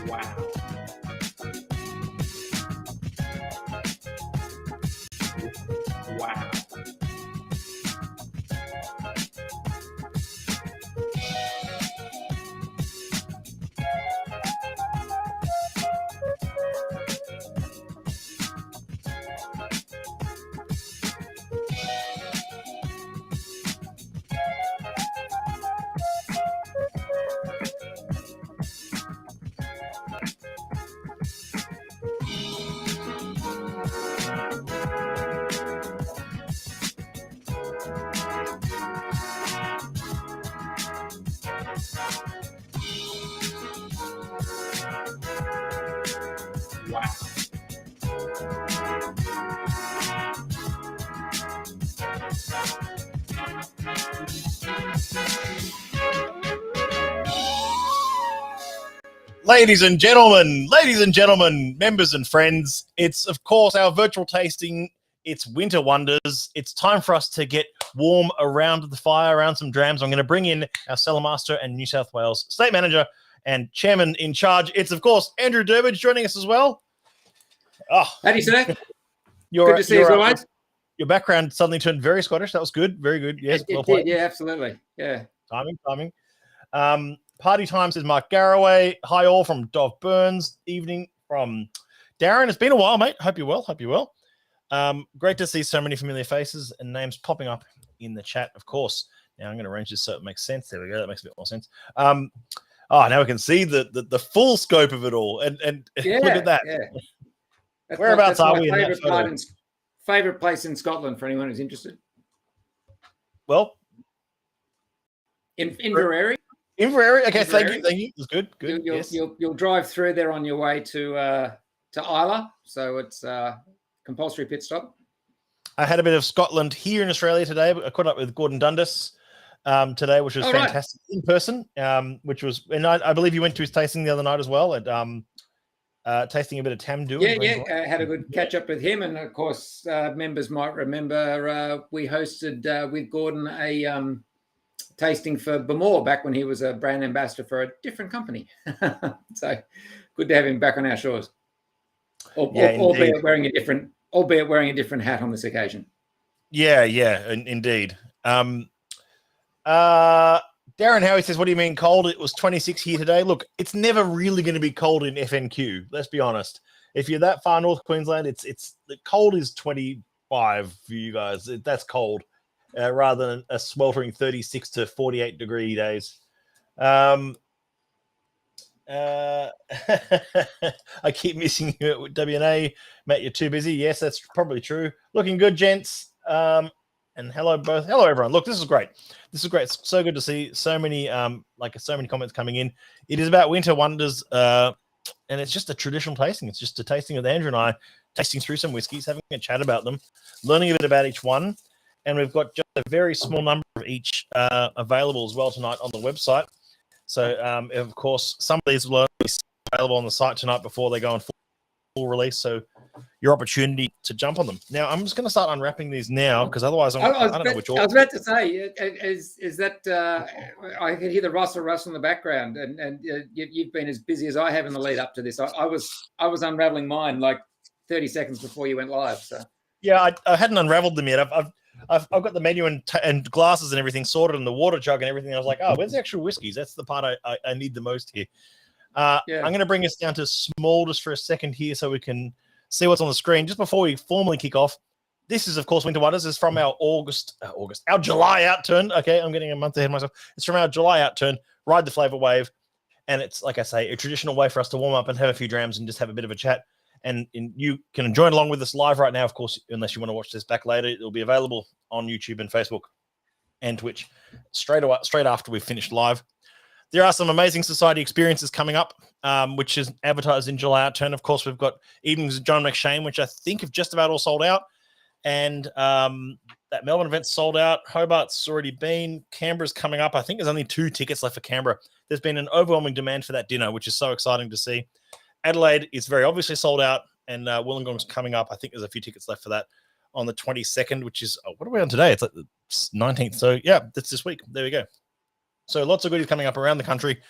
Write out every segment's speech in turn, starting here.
Wow. Wow. Wow. Ladies and gentlemen, members and friends, it's of course our virtual tasting. It's Winter Wonders. It's time for us to get warm around the fire, around some drams. I'm going to bring in our cellar master and New South Wales State Manager and Chairman in charge. It's, of course, Andrew Durbridge joining us as well. Oh, how do you say? Good to see you, guys. Your background suddenly turned very Scottish. That was good. Very good. Yes, well played. Yeah, absolutely. Yeah. Timing. Party time says Mark Garraway. Hi all from Dov Burns. Evening from Darren. It's been a while, mate. Hope you're well. Great to see so many familiar faces and names popping up in the chat, of course. Now I'm going to arrange this so it makes sense. There we go. That makes a bit more sense. Now we can see the full scope of it all. And yeah, look at that. Yeah. Whereabouts are we? Favorite place in Scotland for anyone who's interested. Well, Inverary. Inverary. Okay, thank you. It's good. You'll drive through there on your way to Isla, so it's compulsory pit stop. I had a bit of Scotland here in Australia today. I caught up with Gordon Dundas today, which was fantastic in person. Which was, and I believe you went to his tasting the other night as well at tasting a bit of Tamdhu. Yeah. Had a good catch up with him, and of course, members might remember we hosted with Gordon a tasting for Bamor back when he was a brand ambassador for a different company. So good to have him back on our shores. Albeit wearing a different hat on this occasion. Yeah, indeed. Darren Howie says, what do you mean cold? It was 26 here today. Look, it's never really going to be cold in FNQ. Let's be honest. If you're that far north Queensland, it's the cold is 25 for you guys. That's cold. Rather than a sweltering 36 to 48 degree days. I keep missing you at WNA. Matt, you're too busy. Yes, that's probably true. Looking good, gents. And hello, everyone. Look, this is great. It's so good to see so many comments coming in. It is about Winter Wonders, and it's just a traditional tasting. It's just a tasting with Andrew and I, tasting through some whiskies, having a chat about them, learning a bit about each one. And we've got just a very small number of each available as well tonight on the website. So, of course, some of these will only be available on the site tonight before they go on full release. So, your opportunity to jump on them. Now, I'm just going to start unwrapping these now because otherwise I don't know which order. I was about to say, is that I can hear the rustle in the background, and you've been as busy as I have in the lead up to this. I was unraveling mine like 30 seconds before you went live. So yeah, I hadn't unraveled them yet. I've got the menu and glasses and everything sorted and the water jug and everything. I was like, where's the actual whiskeys? That's the part I need the most here. I'm going to bring us down to small just for a second here so we can see what's on the screen. Just before we formally kick off, this is, of course, Winter Wonders. It's from our our July outturn. Okay, I'm getting a month ahead of myself. It's from our July outturn, Ride the Flavor Wave. And it's, like I say, a traditional way for us to warm up and have a few drams and just have a bit of a chat. And you can join along with us live right now, of course, unless you want to watch this back later. It'll be available on YouTube and Facebook and Twitch straight after we've finished live. There are some amazing society experiences coming up, which is advertised in July outturn. Of course, we've got Evenings with John McShane, which I think have just about all sold out. And that Melbourne event's sold out. Hobart's already been. Canberra's coming up. I think there's only 2 tickets left for Canberra. There's been an overwhelming demand for that dinner, which is so exciting to see. Adelaide is very obviously sold out, and Wollongong's coming up. I think there's a few tickets left for that on the 22nd, which is, what are we on today? It's like the 19th. So, yeah, that's this week. There we go. So lots of goodies coming up around the country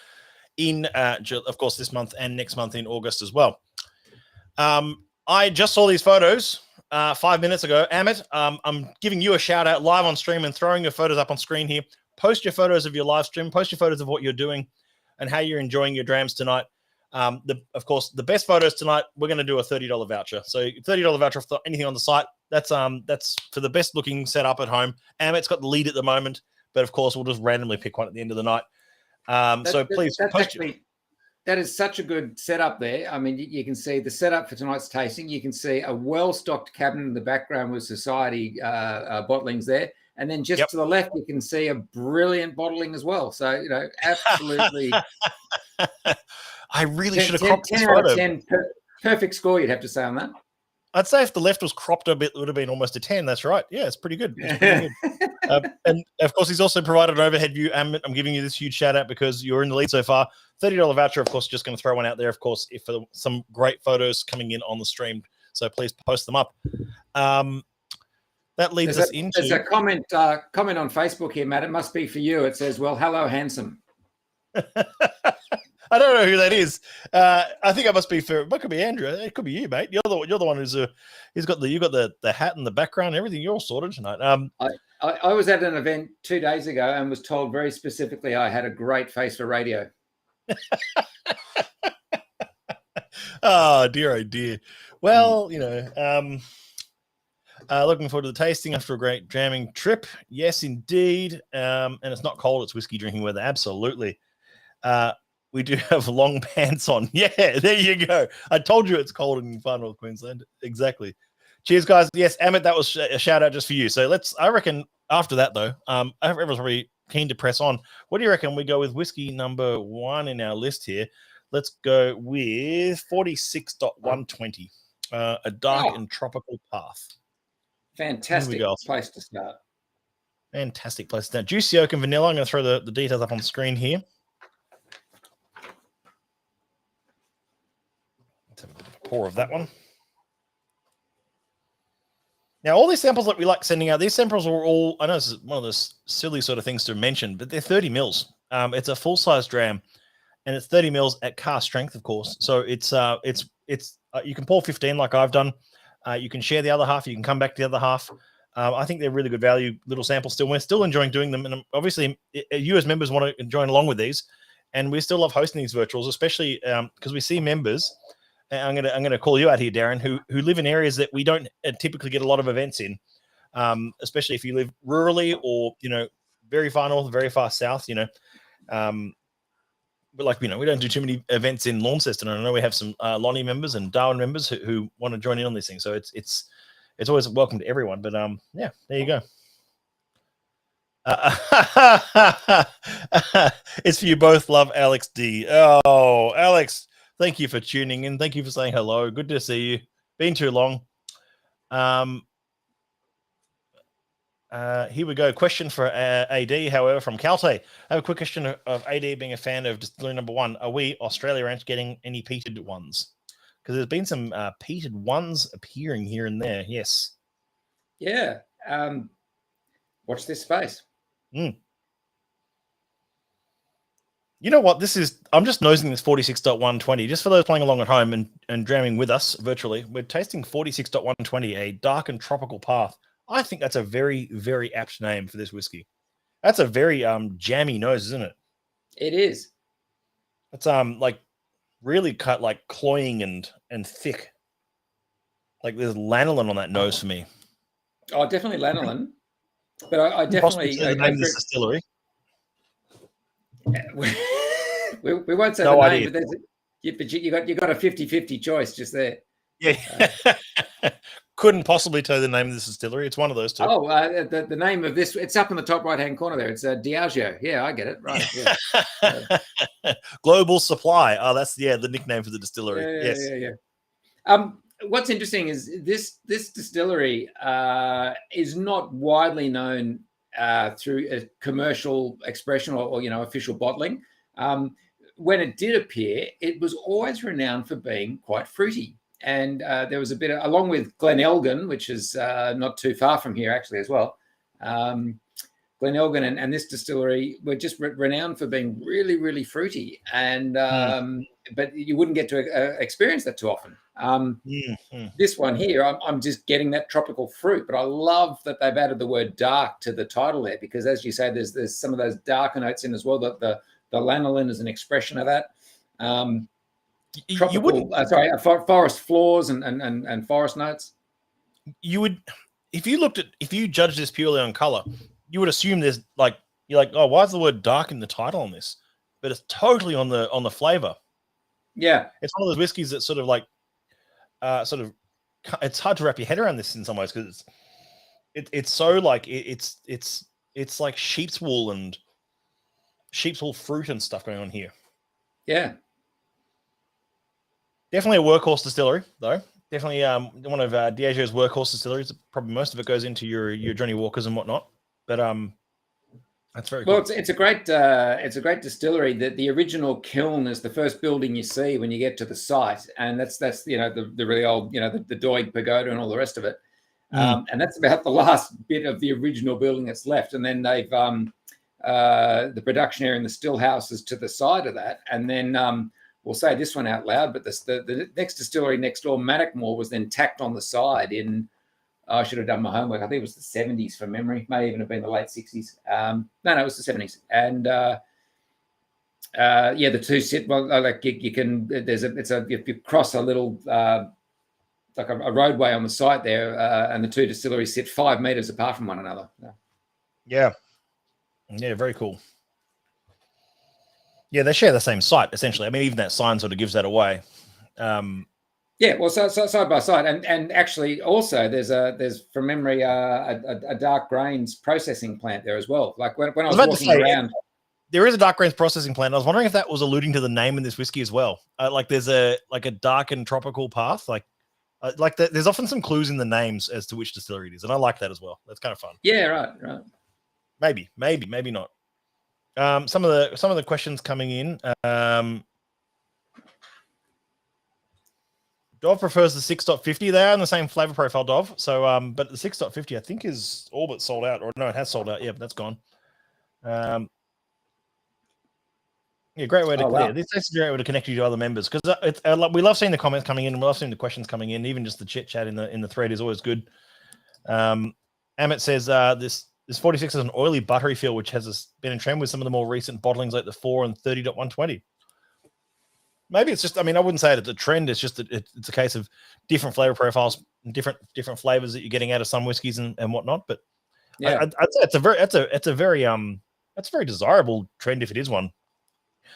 in, of course, this month and next month in August as well. I just saw these photos 5 minutes ago. Amit, I'm giving you a shout out live on stream and throwing your photos up on screen here. Post your photos of your live stream. Post your photos of what you're doing and how you're enjoying your drams tonight. Of course, the best photos tonight, we're going to do a $30 voucher. So $30 voucher for anything on the site. That's for the best looking setup at home. Amit's got the lead at the moment, but of course, we'll just randomly pick one at the end of the night. Please post that is such a good setup there. I mean, you can see the setup for tonight's tasting. You can see a well-stocked cabinet in the background with Society bottlings there. And then just to the left, you can see a brilliant bottling as well. So, absolutely. I really should have cropped this photo. 10 out of 10, perfect score you'd have to say on that. I'd say if the left was cropped a bit, it would have been almost a 10. That's right. Yeah, it's pretty good. It's pretty good. And, of course, he's also provided an overhead view. I'm giving you this huge shout-out because you're in the lead so far. $30 voucher, of course, just going to throw one out there, of course, if for some great photos coming in on the stream. So please post them up. That leads us into... There's a comment on Facebook here, Matt. It must be for you. It says, well, hello, handsome. I don't know who that is. I think it must be for. It could be Andrew. It could be you, mate. You're the one who's you got the hat and the background and everything. You're all sorted tonight. I was at an event 2 days ago and was told very specifically I had a great face for radio. Oh dear. Well, looking forward to the tasting after a great jamming trip. Yes, indeed. And it's not cold; it's whiskey drinking weather. Absolutely. We do have long pants on. Yeah, there you go. I told you it's cold in Far North Queensland. Exactly. Cheers, guys. Yes, Amit, that was a shout out just for you. So I reckon after that, though, everyone's probably keen to press on. What do you reckon we go with whiskey number 1 in our list here? Let's go with 46.120, a dark and tropical path. Fantastic place to start. Fantastic place to start. Juicy oak and vanilla. I'm going to throw the details up on the screen here. Let's have a bit of a pour of that one. Now, all these samples that we like sending out, these samples are all, I know this is one of those silly sort of things to mention, but they're 30 mils. It's a full-size dram, and it's 30 mils at cask strength, of course. So it's you can pour 15 like I've done. You can share the other half. You can come back to the other half. I think they're really good value little samples still. We're still enjoying doing them. And obviously, you as members want to join along with these. And we still love hosting these virtuals, especially because we see members. And I'm gonna call you out here, Darren, who live in areas that we don't typically get a lot of events in, especially if you live rurally or very far north, very far south. But we don't do too many events in Launceston. And I know we have some Lonnie members and Darwin members who want to join in on these things. So it's always welcome to everyone. But yeah, there you go. It's for you both. Love, Alex D. Oh, Alex. Thank you for tuning in. Thank you for saying hello. Good to see you. Been too long. Here we go. Question for AD, however, from Calte. I have a quick question of AD being a fan of distillery number 1. Are we, Australia Ranch, getting any peated ones? Because there's been some peated ones appearing here and there. Yes. Yeah. Watch this space. You know what? I'm just nosing this 46.120, just for those playing along at home and dramming with us virtually. We're tasting 46.120, a dark and tropical path. I think that's a very, very apt name for this whiskey. That's a very jammy nose, isn't it? It is. It's really cut like cloying and thick. Like there's lanolin on that nose for me. Oh, definitely lanolin. But I definitely the name of this distillery. We won't say the name, but you got a 50-50 choice just there. Yeah. Couldn't possibly tell you the name of this distillery. It's one of those two. Oh, the name of this, it's up in the top right-hand corner there. It's Diageo. Yeah, I get it. Right. Yeah. Global Supply. Oh, that's the nickname for the distillery. Yeah. What's interesting is this distillery is not widely known through a commercial expression or official bottling. When it did appear, it was always renowned for being quite fruity. And there was a bit along with Glen Elgin, which is not too far from here actually as well. Glenelgan and this distillery were just renowned for being really, really fruity, and but you wouldn't get to experience that too often. This one here, I'm just getting that tropical fruit, but I love that they've added the word dark to the title there, because as you say, there's some of those darker notes in as well. The lanolin is an expression of that. Tropical, forest floors and forest notes. You would, if you judge this purely on color, you would assume there's like, you're like, oh, why is the word dark in the title on this? But it's totally on the flavor. Yeah, it's one of those whiskeys that sort of like, it's hard to wrap your head around this in some ways, because it's so like it's like sheep's wool fruit and stuff going on here. Yeah. Definitely a workhorse distillery, though. Definitely one of Diageo's workhorse distilleries. Probably most of it goes into your Johnny Walkers and whatnot. But that's very cool. Well, it's a great distillery. The original kiln is the first building you see when you get to the site, and that's the really old the Doig Pagoda and all the rest of it. And that's about the last bit of the original building that's left. And then they've the production area and the still house is to the side of that, and then. We'll say this one out loud, but the next distillery next door, Maddockmore, was then tacked on the side in, I should have done my homework. I think it was the 70s from memory. May even have been the late 60s. No, it was the 70s. And the two sit, well, like you can, if you cross a little, like a roadway on the site there, and the two distilleries sit 5 meters apart from one another. Yeah. Yeah, very cool. Yeah, they share the same site, essentially. I mean, even that sign sort of gives that away. Yeah, well, so side by side, and actually also there's from memory a dark grains processing plant there as well. Like when I was walking around, there is a dark grains processing plant. I was wondering if that was alluding to the name in this whiskey as well. Like there's a dark and tropical path. There's often some clues in the names as to which distillery it is, and I like that as well. That's kind of fun. Yeah, right. Maybe not. Some of the questions coming in. Dov prefers the 6.50. They are in the same flavor profile, Dov. So, but the 6.50 I think is all but sold out, or no, it has sold out. Yeah, but that's gone. Yeah, great way to this is a great way to connect you to other members, because we love seeing the comments coming in, and we love seeing the questions coming in. Even just the chit chat in the thread is always good. Amit says this 46 is an oily, buttery feel, which has been in trend with some of the more recent bottlings like the 4 and 30.120. Maybe it's just, I mean, I wouldn't say it's a trend. It's just that it's a case of different flavor profiles, different flavors that you're getting out of some whiskeys and whatnot. But yeah, I'd say it's a very desirable trend if it is one.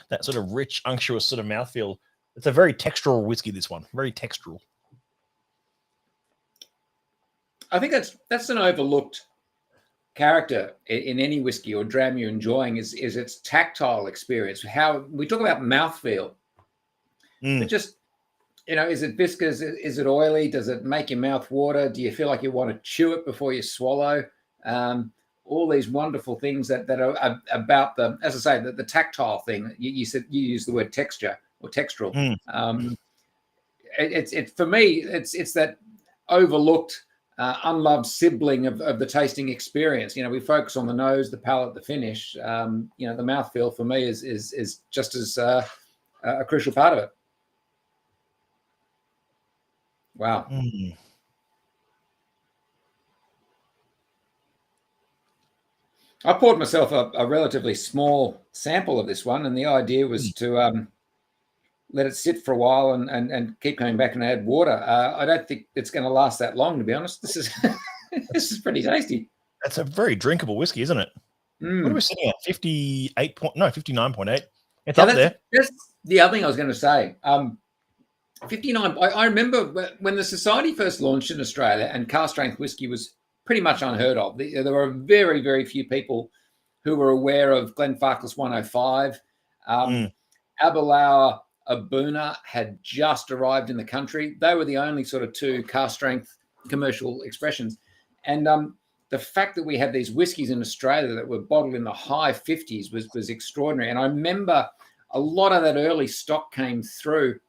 That sort of rich, unctuous sort of mouthfeel. It's a very textural whiskey. This one, very textural. I think that's an overlooked character in any whiskey or dram you're enjoying is its tactile experience. How we talk about mouthfeel, but just is it viscous? Is it oily? Does it make your mouth water? Do you feel like you want to chew it before you swallow? All these wonderful things that are about as I say, the tactile thing. You said you used the word texture or textural. It's for me, it's that overlooked. Unloved sibling of the tasting experience. We focus on the nose, the palate, the finish. The mouthfeel for me is just as a crucial part of it. Wow. I poured myself a relatively small sample of this one, and the idea was to let it sit for a while and keep coming back and add water. I don't think it's going to last that long, to be honest. This is this is pretty tasty. That's a very drinkable whiskey, isn't it? What are we sitting at? 59.8. It's up there. That's the other thing I was going to say. 59. I remember when the Society first launched in Australia and cask strength whiskey was pretty much unheard of. There were very, very few people who were aware of Glenfarclas 105. Aberlour Abuna had just arrived in the country. They were the only sort of two cask strength commercial expressions. And the fact that we had these whiskies in Australia that were bottled in the high 50s was extraordinary. And I remember a lot of that early stock came through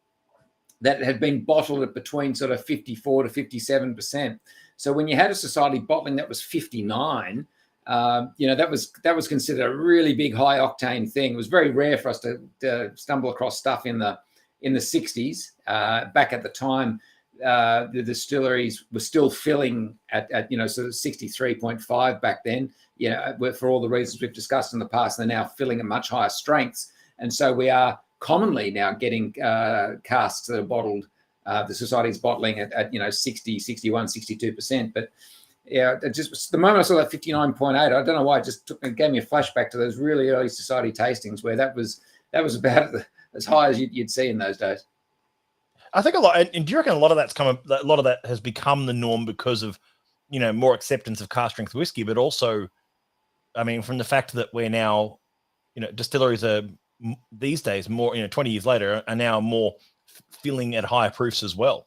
that had been bottled at between sort of 54 to 57%. So when you had a Society bottling that was 59, that was considered a really big high octane thing. It was very rare for us to stumble across stuff in the 60s. Back at the time, the distilleries were still filling at sort of 63.5 back then. For all the reasons we've discussed in the past, they're now filling at much higher strengths, and so we are commonly now getting casks that are bottled. The society's bottling at 60, 61, 62%, but just the moment I saw that 59.8, I don't know why, it gave me a flashback to those really early society tastings where that was about as high as you'd see in those days. I think a lot, and do you reckon a lot of that has become the norm because of more acceptance of cask strength whiskey, but also, I mean, from the fact that we're now, distilleries are these days more, 20 years later, are now more filling at higher proofs as well.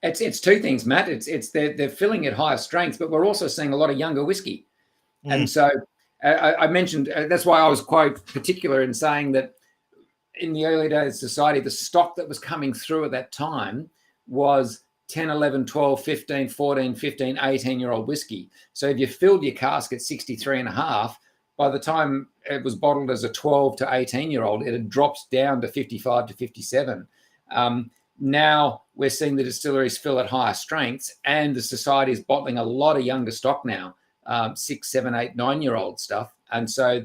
It's two things, Matt. It's they're filling at higher strengths, but we're also seeing a lot of younger whiskey. And so I mentioned, that's why I was quite particular in saying that in the early days of society, the stock that was coming through at that time was 10, 11, 12, 15, 14, 15, 18-year-old whiskey. So if you filled your cask at 63.5, by the time it was bottled as a 12 to 18-year-old, it had dropped down to 55 to 57. Now we're seeing the distilleries fill at higher strengths, and the society is bottling a lot of younger stock now, 6, 7, 8, 9-year-old stuff. And so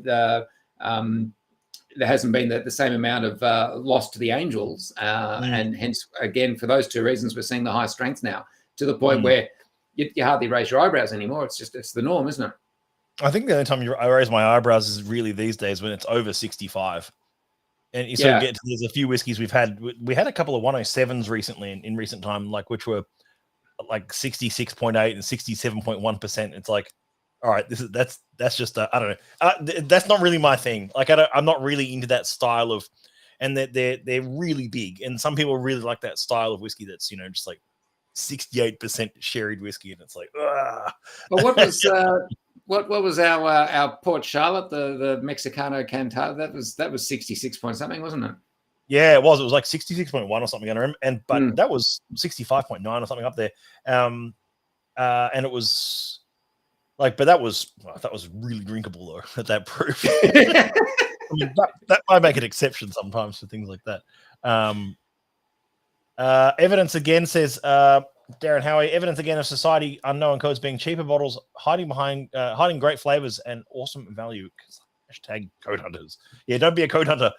there hasn't been the same amount of loss to the angels. And hence, again, for those two reasons, we're seeing the high strength now to the point where you hardly raise your eyebrows anymore. It's the norm, isn't it? I think the only time I raise my eyebrows is really these days when it's over 65. And you sort of get to, there's a few whiskeys we had a couple of 107s recently in recent time, which were like 66.8 and 67.1%. It's like, all right, that's just I don't know. That's not really my thing. Like I'm not really into that style of, and they're really big. And some people really like that style of whiskey that's just like 68% sherried whiskey, and it's like, ugh. Well, what was our Port Charlotte, the Mexicano Cantado? That was 66 point something, wasn't it? Yeah, it was. It was like 66.1 or something. I don't remember. But that was 65.9 or something up there. And it was like, but that was really drinkable though at that proof. I mean, that might make an exception sometimes for things like that. Evidence again says, Darren Howie, evidence again of society unknown codes being cheaper bottles, hiding great flavors and awesome value. Hashtag code hunters. Yeah, don't be a code hunter.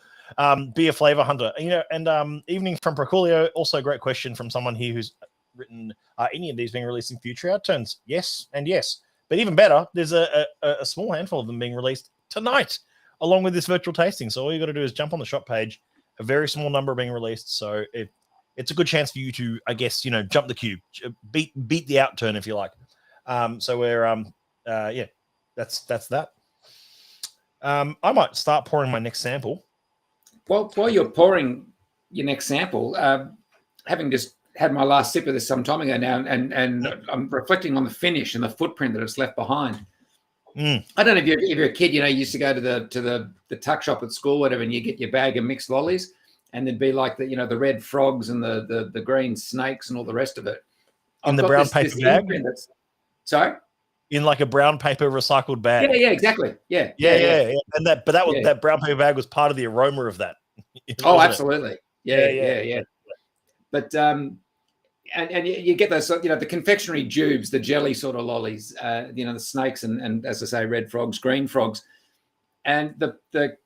Be a flavor hunter. And evening from Proculio, also a great question from someone here who's written, are any of these being released in future outturns? Yes and yes. But even better, there's a small handful of them being released tonight, along with this virtual tasting. So all you got to do is jump on the shop page. A very small number being released. So it's a good chance for you to, I guess, jump the queue, beat the outturn if you like. So we're that's that. I might start pouring my next sample. Well, while you're pouring your next sample, having just had my last sip of this some time ago now, and I'm reflecting on the finish and the footprint that it's left behind. I don't know if you're a kid, you used to go to the tuck shop at school, whatever, and you get your bag of mixed lollies. And there'd be like the red frogs and the green snakes and all the rest of it. In the brown paper bag? Sorry? In like a brown paper recycled bag. Yeah, exactly. Yeah. And that brown paper bag was part of the aroma of that. Oh, absolutely. Yeah. But and you get those, the confectionery jubes, the jelly sort of lollies, the snakes and as I say, red frogs, green frogs, and the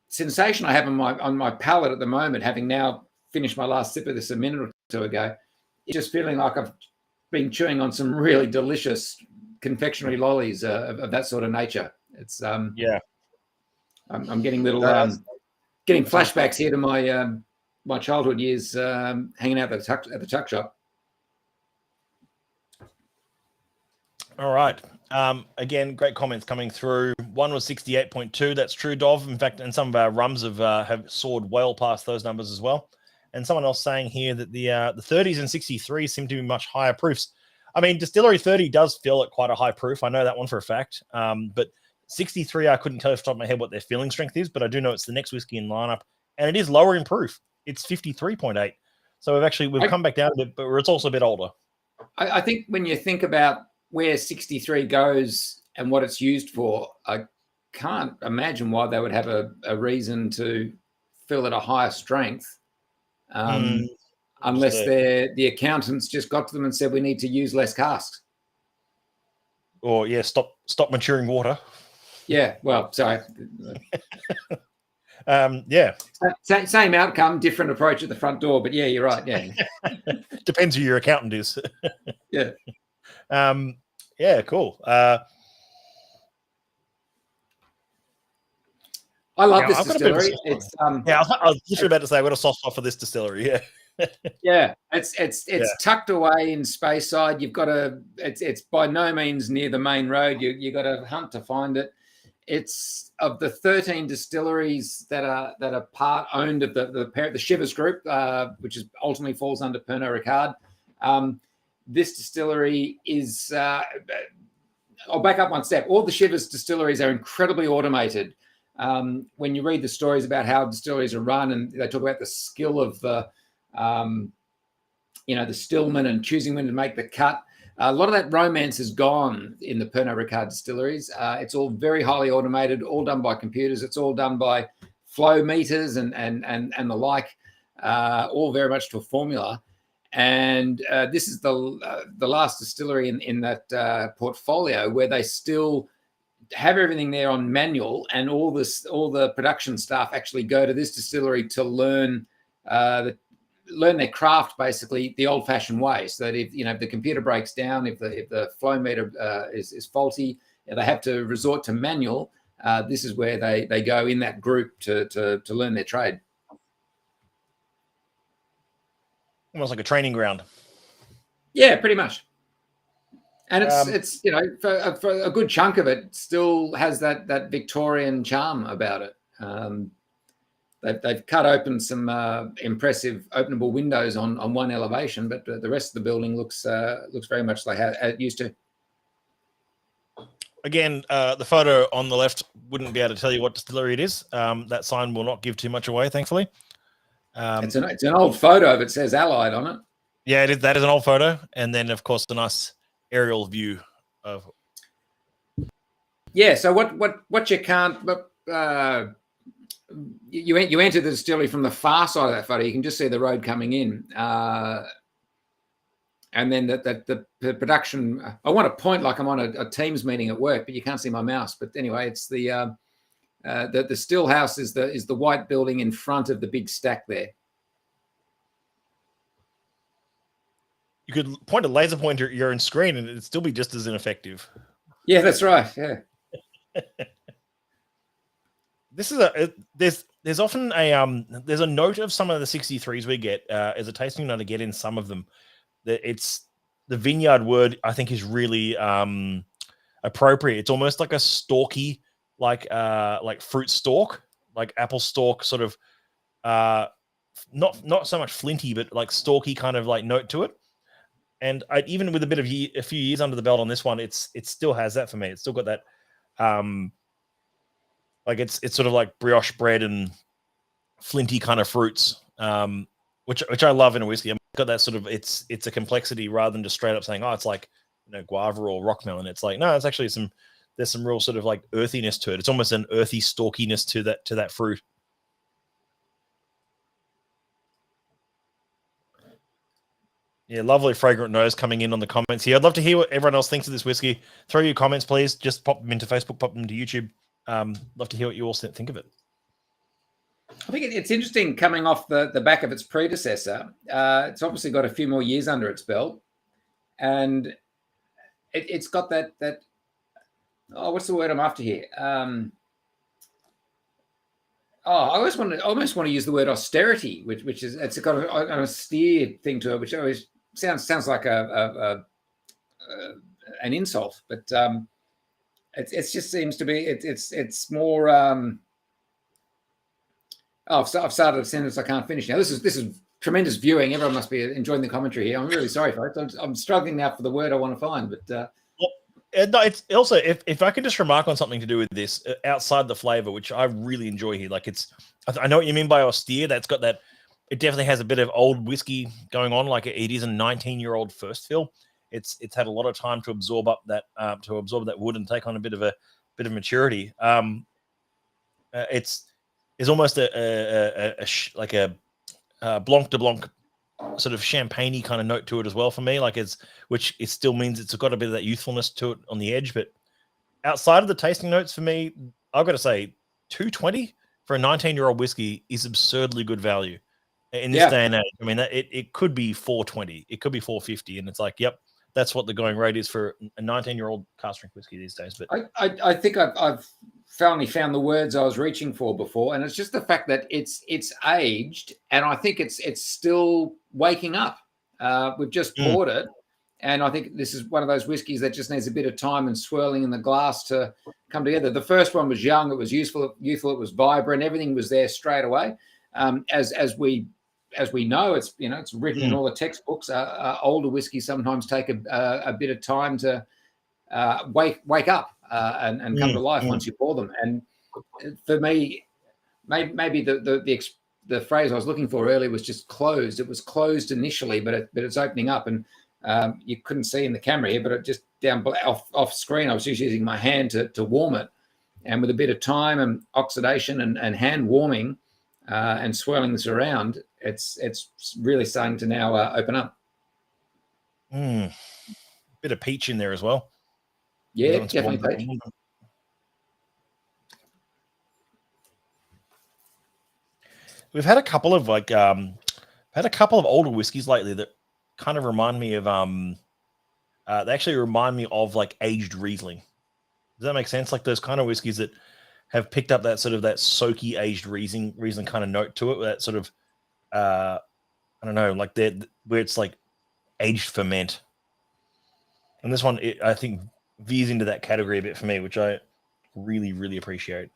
sensation I have on my palate at the moment, having now finished my last sip of this a minute or two ago, is just feeling like I've been chewing on some really delicious confectionery lollies of that sort of nature. It's I'm getting getting flashbacks here to my childhood years hanging out at the tuck shop. All right. Again, great comments coming through. One was 68.2. That's true, Dov. In fact, and some of our rums have soared well past those numbers as well. And someone else saying here that the 30s and 63 seem to be much higher proofs. I mean, Distillery 30 does feel at quite a high proof. I know that one for a fact. But 63, I couldn't tell you off the top of my head what their filling strength is, but I do know it's the next whiskey in lineup, and it is lower in proof. It's 53.8. So we've come back down a bit, but it's also a bit older. I think when you think about where 63 goes and what it's used for, I can't imagine why they would have a reason to fill at a higher strength, unless the accountants just got to them and said we need to use less casks. Or stop maturing water. Yeah, well, sorry. Yeah. Same outcome, different approach at the front door, but yeah, you're right. Yeah. Depends who your accountant is. Yeah. Yeah, cool. I love this distillery. It's I was literally about to say I've got a soft spot for this distillery. Yeah. Yeah, it's tucked away in Speyside. You've got it's by no means near the main road. You got to hunt to find it. It's of the 13 distilleries that are part owned of the Shivers Group, which is ultimately falls under Pernod Ricard. This distillery is. I'll back up one step. All the Shivers distilleries are incredibly automated. When you read the stories about how distilleries are run, and they talk about the skill of the stillman and choosing when to make the cut, a lot of that romance is gone in the Pernod Ricard distilleries. It's all very highly automated, all done by computers. It's all done by flow meters and the like, all very much to a formula. And this is the last distillery in that portfolio where they still have everything there on manual, and all the production staff actually go to this distillery to learn their craft, basically the old-fashioned way. So that if the computer breaks down, if the flow meter is faulty, they have to resort to manual. This is where they go in that group to learn their trade. Almost like a training ground. Yeah, pretty much. And it's for a good chunk of it still has that Victorian charm about it. They've cut open some impressive openable windows on one elevation, but the rest of the building looks very much like how it used to. Again, the photo on the left wouldn't be able to tell you what distillery it is. That sign will not give too much away, thankfully. It's an old photo, but it says Allied on it. Yeah, that is an old photo, and then of course the nice aerial view of. Yeah. So what you can't, but you enter the distillery from the far side of that photo. You can just see the road coming in, and then the production. I want to point like I'm on a Teams meeting at work, but you can't see my mouse. But anyway, it's the still house is the white building in front of the big stack there. You could point a laser pointer at your own screen and it'd still be just as ineffective. Yeah, that's right. Yeah. This is there's often there's a note of some of the 63s we get as a tasting note to get in some of them. It's the vineyard word I think is really appropriate. It's almost like a stalky, like fruit stalk, like apple stalk, sort of not so much flinty, but like stalky kind of like note to it. And even with a few years under the belt on this one, it still has that for me. It's still got that, like it's sort of like brioche bread and flinty kind of fruits, which I love in a whiskey. I've got that sort of it's a complexity rather than just straight up saying, oh, it's like guava or rock melon. It's like no, it's actually there's some real sort of like earthiness to it. It's almost an earthy stalkiness to that fruit. Yeah, lovely fragrant nose coming in on the comments here. I'd love to hear what everyone else thinks of this whiskey. Throw your comments, please. Just pop them into Facebook, pop them to YouTube. Love to hear what you all think of it. I think it's interesting coming off the back of its predecessor. It's obviously got a few more years under its belt. And it's got that what's the word I'm after here? I almost want to use the word austerity, which is it's got an austere thing to it, which always sounds like an insult, but it just seems to be it's more. I've started a sentence I can't finish now. This is tremendous viewing. Everyone must be enjoying the commentary here. I'm really sorry, folks. I'm struggling now for the word I want to find, but. No, it's also if I could just remark on something to do with this outside the flavor, which I really enjoy here. Like I know what you mean by austere. That's got that. It definitely has a bit of old whiskey going on. Like it is a 19-year-old first fill. It's had a lot of time to absorb that wood and take on a bit of maturity. It's almost like a Blanc de Blanc sort of champagne-y kind of note to it as well for me. Which it still means it's got a bit of that youthfulness to it on the edge. But outside of the tasting notes, for me, I've got to say, $2.20 for a 19-year-old whiskey is absurdly good value in this day and age. I mean, it could be $4.20, it could be $4.50, and it's like, yep, that's what the going rate is for a 19-year-old cask strength whiskey these days. But I think I've finally found the words I was reaching for before, and it's just the fact that it's aged, and I think it's still waking up. We've just poured it, and I think this is one of those whiskies that just needs a bit of time and swirling in the glass to come together. The first one was young, it was youthful, it was vibrant, everything was there straight away. As we know, it's it's written in all the textbooks. Older whiskeys sometimes take a bit of time to wake up and come to life once you pour them. And for me, maybe the phrase I was looking for earlier was just closed. It was closed initially, but it's opening up, and you couldn't see in the camera here, but it just down off screen, I was just using my hand to warm it, and with a bit of time and oxidation and hand warming and swirling this around, it's really starting to now open up. Bit of peach in there as well. Yeah, definitely peach. We've had a couple of older whiskeys lately that kind of remind me of they actually remind me of like aged Riesling. Does that make sense? Like those kind of whiskeys that have picked up that sort of that soaky aged Riesling kind of note to it. That sort of I don't know, like where it's like aged ferment. And this one, I think, veers into that category a bit for me, which I really, really appreciate.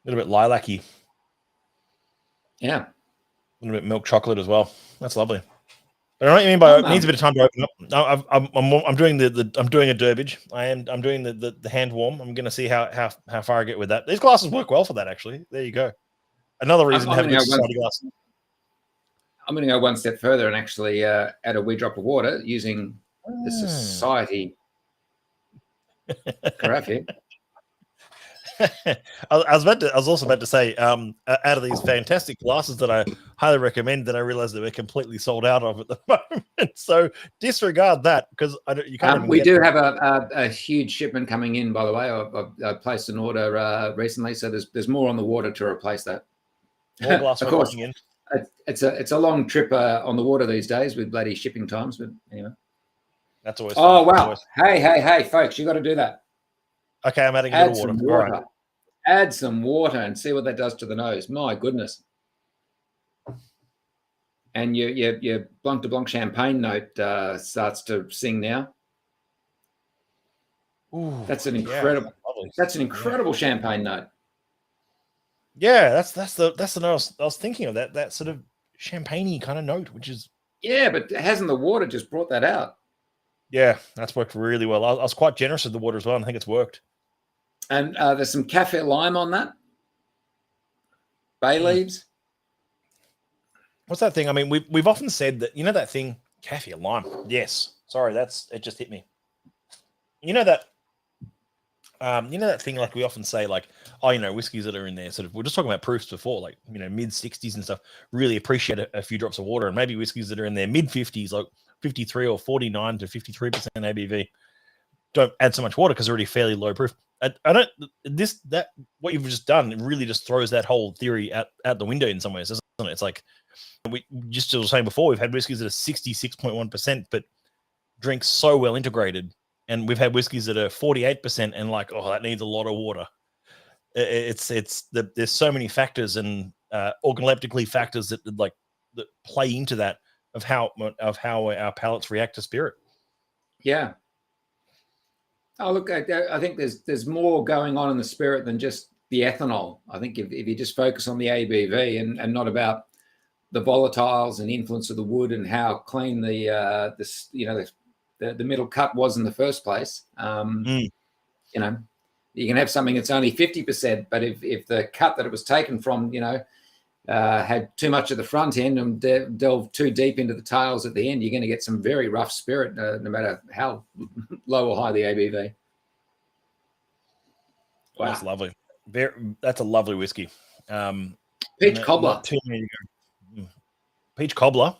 A little bit lilac-y. Yeah. A little bit milk chocolate as well. That's lovely. But I know what you mean by it needs a bit of time to open up. I'm doing I'm doing a Durbage. I'm doing the hand warm. I'm going to see how far I get with that. These glasses work well for that, actually. There you go. Another reason to have a good society glass. I'm going to go one step further and actually add a wee drop of water using the society carafe here. I was also about to say, out of these fantastic glasses that I highly recommend, that I realized that we're completely sold out of at the moment. So disregard that, because you can't. We do have a huge shipment coming in, by the way. I've placed an order recently, so there's more on the water to replace that. More glass of course. In. It's a long trip on the water these days with bloody shipping times, but anyway. That's always. Oh wow! Hey, folks, you got to do that. Okay, I'm adding a little water. All right. Add some water and see what that does to the nose. My goodness. And your Blanc de Blanc champagne note starts to sing now. Ooh, that's an incredible champagne note. Yeah, that's the note I was thinking of, that sort of champagne-y kind of note, which is but hasn't the water just brought that out? Yeah, that's worked really well. I was quite generous with the water as well, and I think it's worked. And there's some kaffir lime on that. Bay leaves. What's that thing? I mean, we've often said that, that thing, kaffir lime. Yes. Sorry, it just hit me. That thing, like we often say, like, whiskeys that are in there, sort of, we're just talking about proofs before, like, mid 60s and stuff, really appreciate a few drops of water, and maybe whiskeys that are in their mid 50s, like 53 or 49 to 53% ABV, don't add so much water because they're already fairly low proof. What you've just done really just throws that whole theory out the window in some ways, doesn't it? It's like we just were saying before, we've had whiskeys that are 66.1%, but drink so well integrated, and we've had whiskeys that are 48% and like, oh, that needs a lot of water. There's so many factors and organoleptically factors that play into that of how our palates react to spirit. Yeah. Oh, look, I think there's more going on in the spirit than just the ethanol. I think if you just focus on the ABV and not about the volatiles and influence of the wood and how clean the middle cut was in the first place, you can have something that's only 50%, but if the cut that it was taken from, had too much at the front end and delve too deep into the tails at the end, you're going to get some very rough spirit, no matter how low or high the ABV. Wow. That's lovely. That's a lovely whiskey. Peach cobbler. Peach cobbler.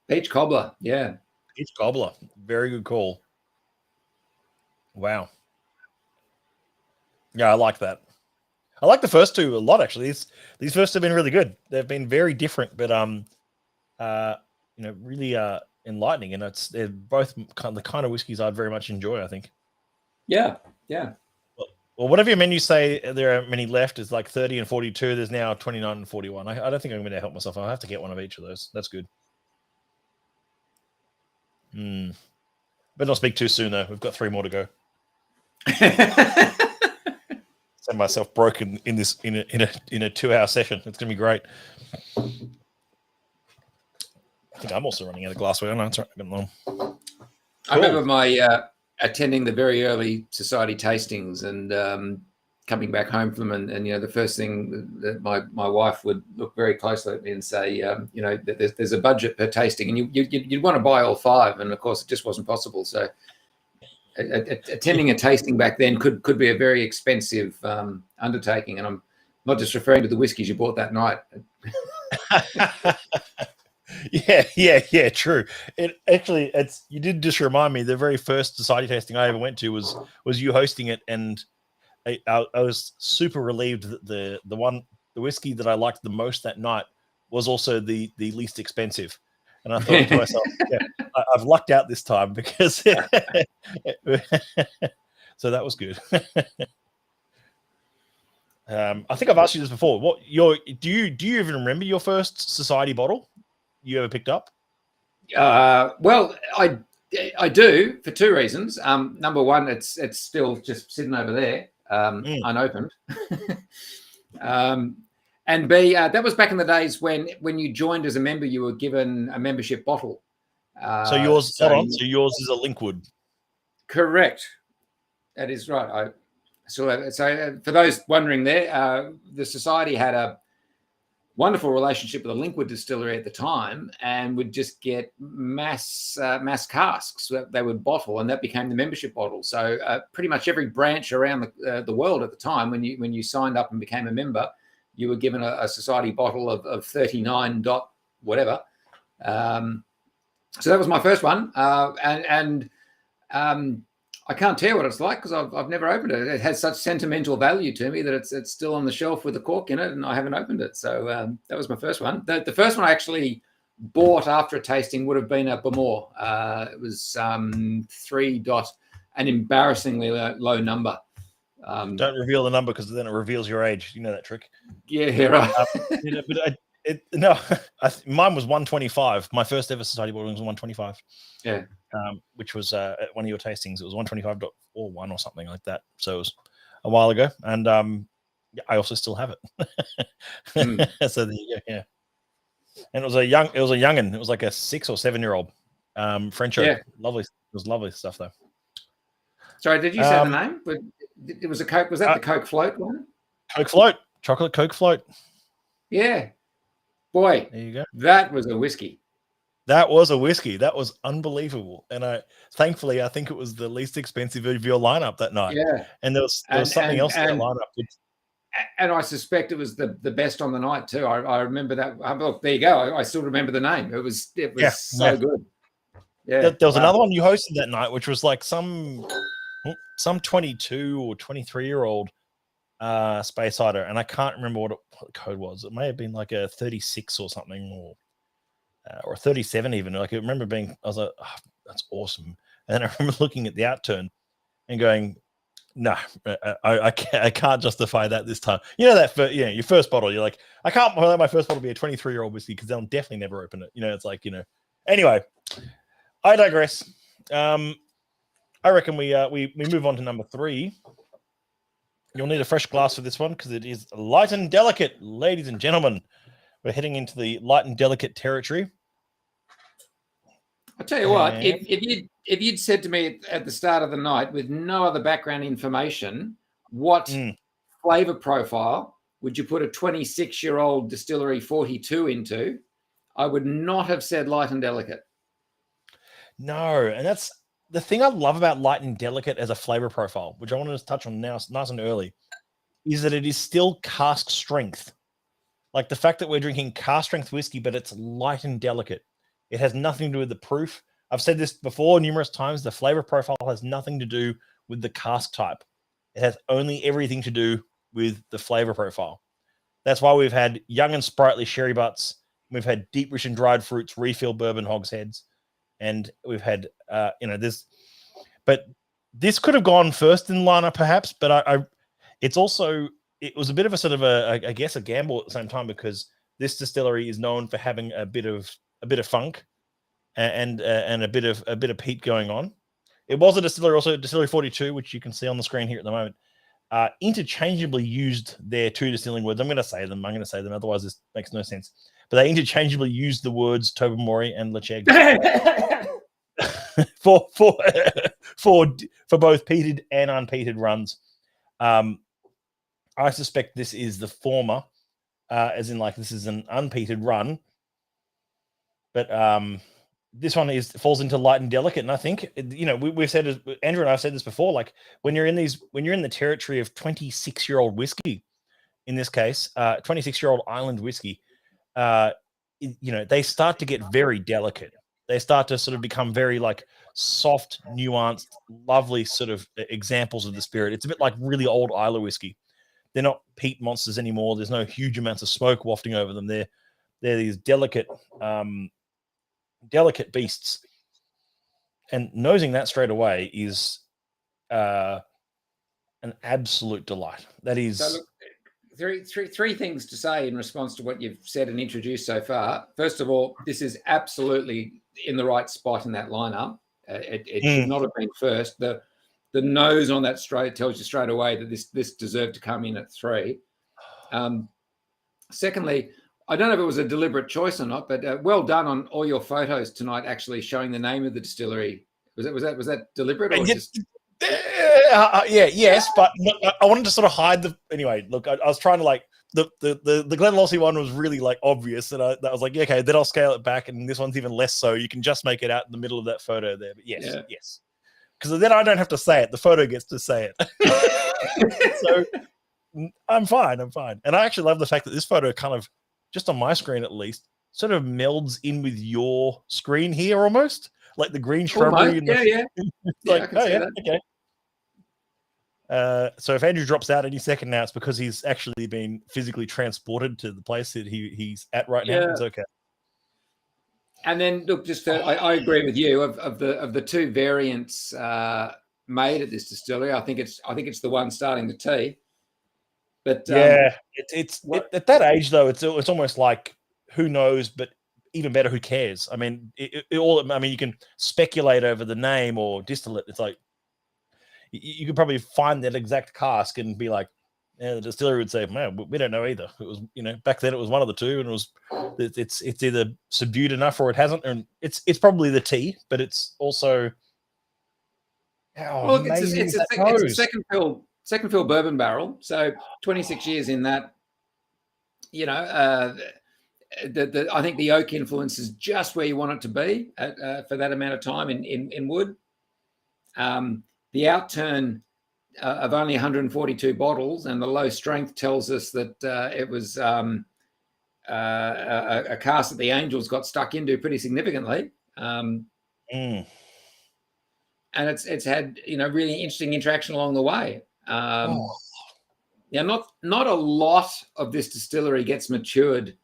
Peach cobbler, yeah. Peach cobbler. Very good call. Wow. Yeah, I like that. I like the first two a lot, actually. These first have been really good. They've been very different, but really enlightening. And they're both the kind of whiskeys I'd very much enjoy, I think. Yeah. Well, whatever your menus say, there are many left. It's like 30 and 42. There's now 29 and 41. I don't think I'm going to help myself. I'll have to get one of each of those. That's good. Better not speak too soon, though. We've got 3 more to go. Send myself broken in a 2-hour session. It's going to be great. I think I'm also running out of glassware. No, that's right. Cool. I remember my attending the very early society tastings and coming back home from them, and the first thing that my wife would look very closely at me and say, there's a budget per tasting, and you'd want to buy all 5, and of course it just wasn't possible. So attending a tasting back then could be a very expensive undertaking, and I'm not just referring to the whiskies you bought that night. Yeah, true. You did just remind me, the very first society tasting I ever went to was you hosting it, and I was super relieved that the whiskey that I liked the most that night was also the least expensive. And I thought to myself, I've lucked out this time, because so that was good. I think I've asked you this before. Do you even remember your first society bottle you ever picked up? Well, I do, for 2 reasons. Number one, it's still just sitting over there, unopened. And B, that was back in the days when you joined as a member, you were given a membership bottle. So yours is a Linkwood. Correct. That is right. So for those wondering there, the society had a wonderful relationship with the Linkwood distillery at the time, and would just get mass casks that they would bottle, and that became the membership bottle. So pretty much every branch around the world at the time, when you signed up and became a member, you were given a society bottle of 39 dot whatever. So that was my first one, and I can't tell you what it's like, because I've never opened it. It has such sentimental value to me that it's still on the shelf with a cork in it, and I haven't opened it. So that was my first one. The first one I actually bought after a tasting would have been a Bamor. It was 3 dot, an embarrassingly low number. Don't reveal the number, because then it reveals your age. You know that trick. Yeah, right. Mine was 125. My first ever society bottle was 125. Yeah. Which was at one of your tastings. It was 125.41 or something like that. So it was a while ago, and I also still have it. So there you go. Yeah. And it was a young'un. It was like a 6 or 7 year old French oak. Yeah. Lovely. It was lovely stuff though. Sorry, did you say the name? But it was a Coke. Was that the Coke Float one? Coke Float, chocolate Coke Float. Yeah. Boy, there you go. That was a whiskey. That was a whiskey. That was unbelievable. And thankfully, I think it was the least expensive of your lineup that night. Yeah. And there was something else in that lineup. And I suspect it was the best on the night too. I remember that. Look, there you go. I still remember the name. It was so good. Yeah. There was another one you hosted that night, which was like some 22 or 23-year-old space hider, and I can't remember what the code was. It may have been like a 36 or something, or 37 even. Like I remember I was like, oh, that's awesome. And then I remember looking at the outturn and going, no, I can't justify that this time. You know that for your first bottle, you're like, I can't let my first bottle be a 23-year-old whiskey, because they'll definitely never open it. It's like, Anyway, I digress. I reckon we move on to number 3. You'll need a fresh glass for this one, because it is light and delicate, ladies and gentlemen. We're heading into the light and delicate territory. I'll tell you what, if you'd said to me at the start of the night, with no other background information, what flavor profile would you put a 26-year-old distillery 42 into, I would not have said light and delicate. No, and that's the thing I love about light and delicate as a flavor profile, which I want to touch on now nice and early, is that it is still cask strength. Like the fact that we're drinking cask strength whiskey, but it's light and delicate. It has nothing to do with the proof. I've said this before numerous times. The flavor profile has nothing to do with the cask type. It has only everything to do with the flavor profile. That's why we've had young and sprightly sherry butts. We've had deep, rich and dried fruits, refill bourbon hogsheads. And we've had, this. But this could have gone first in the lineup perhaps, but it was a bit of a sort of I guess a gamble at the same time, because this distillery is known for having a bit of funk and a bit of peat going on. It was a distillery, also Distillery 42, which you can see on the screen here at the moment. Interchangeably used their two distilling words. I'm going to say them. Otherwise, this makes no sense. But they interchangeably used the words Tobermory and Lecheg for both peated and unpeated runs. I suspect this is the former, as in like this is an unpeated run. But this one falls into light and delicate, and I think we've said, Andrew and I have said this before. Like when you're in the territory of 26-year-old whiskey, in this case, 26-year-old island whiskey, they start to get very delicate. They start to sort of become very like soft, nuanced, lovely sort of examples of the spirit. It's a bit like really old Islay whiskey. They're not peat monsters anymore. There's no huge amounts of smoke wafting over them. They're these delicate beasts. And nosing that straight away is an absolute delight. That is. So look, three things to say in response to what you've said and introduced so far. First of all, this is absolutely in the right spot in that lineup. It should not have been first. The nose on that straight tells you straight away that this deserved to come in at 3. Secondly, I don't know if it was a deliberate choice or not, but well done on all your photos tonight, actually showing the name of the distillery. Was that deliberate or just? Yes, but I wanted to sort of hide the. Anyway, look, I was trying to like the Glenlossie one was really like obvious, and I was like, yeah, okay, then I'll scale it back, and this one's even less so. You can just make it out in the middle of that photo there. But yes, because then I don't have to say it; the photo gets to say it. So I'm fine, and I actually love the fact that this photo kind of, just on my screen at least, sort of melds in with your screen here almost, like the green shrubbery. Okay. So if Andrew drops out any second now, it's because he's actually been physically transported to the place that he's at right now. It's okay. And then look, I agree with you. Of the two variants made at this distillery, I think it's the one starting the T. But it's at that age though. It's almost like who knows, but even better, who cares? I mean, you can speculate over the name or distillate. It's like you could probably find that exact cask and be like, the distillery would say, "Man, we don't know either." It was, back then it was one of the two, and it's either subdued enough or it hasn't, and it's probably the T, but it's also it's a second fill bourbon barrel, so 26 years in that. I think the oak influence is just where you want it to be for that amount of time in wood. The outturn of only 142 bottles, and the low strength tells us that it was a cask that the Angels got stuck into pretty significantly. And it's had really interesting interaction along the way. Not a lot of this distillery gets matured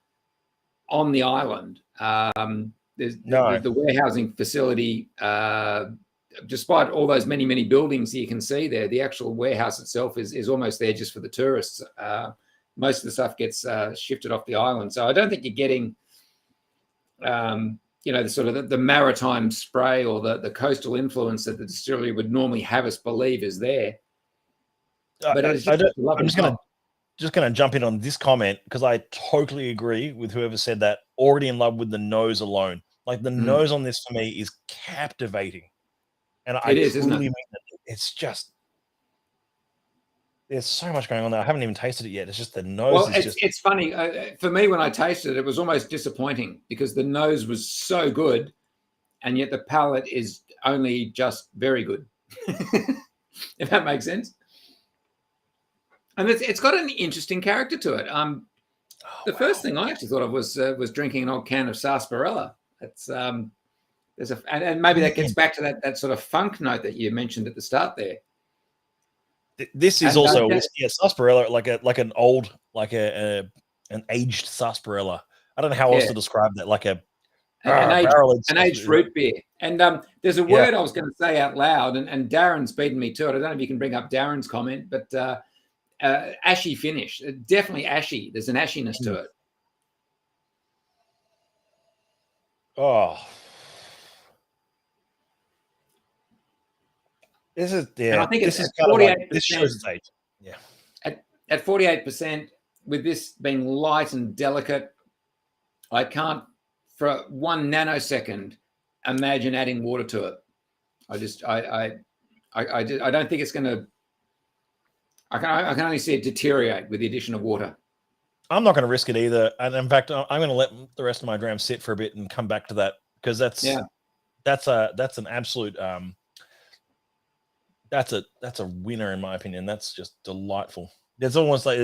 on the island. The warehousing facility, despite all those many buildings you can see there, the actual warehouse itself is almost there just for the tourists. Most of the stuff gets shifted off the island, so I don't think you're getting the sort of the maritime spray or the coastal influence that the distillery would normally have us believe is there. But I'm just going to jump in on this comment, because I totally agree with whoever said that. Already in love with the nose alone. Like the nose on this for me is captivating. And I truly mean that. It's just, there's so much going on there. I haven't even tasted it yet. It's just the nose. Well, is it's funny for me when I tasted it. It was almost disappointing because the nose was so good, and yet the palate is only just very good. If that makes sense. And it's got an interesting character to it. The first thing I actually thought of was drinking an old can of sarsaparilla. It's and maybe that gets back to that sort of funk note that you mentioned at the start there. This is also a whiskey, a sarsaparilla, like an old, like an aged sarsaparilla. I don't know how else to describe that, like an aged root beer. And there's a word I was going to say out loud, and Darren's beaten me to it. I don't know if you can bring up Darren's comment, but ashy finish, definitely ashy. There's an ashiness to it. Oh, this is And I think this is 48%. This shows its age. Yeah, at 48%, with this being light and delicate, I can't for 1 nanosecond imagine adding water to it. I don't think it's going to. I can only see it deteriorate with the addition of water. I'm not going to risk it either, and in fact, I'm going to let the rest of my dram sit for a bit and come back to that, because that's an absolute that's a winner in my opinion. That's just delightful. There's almost like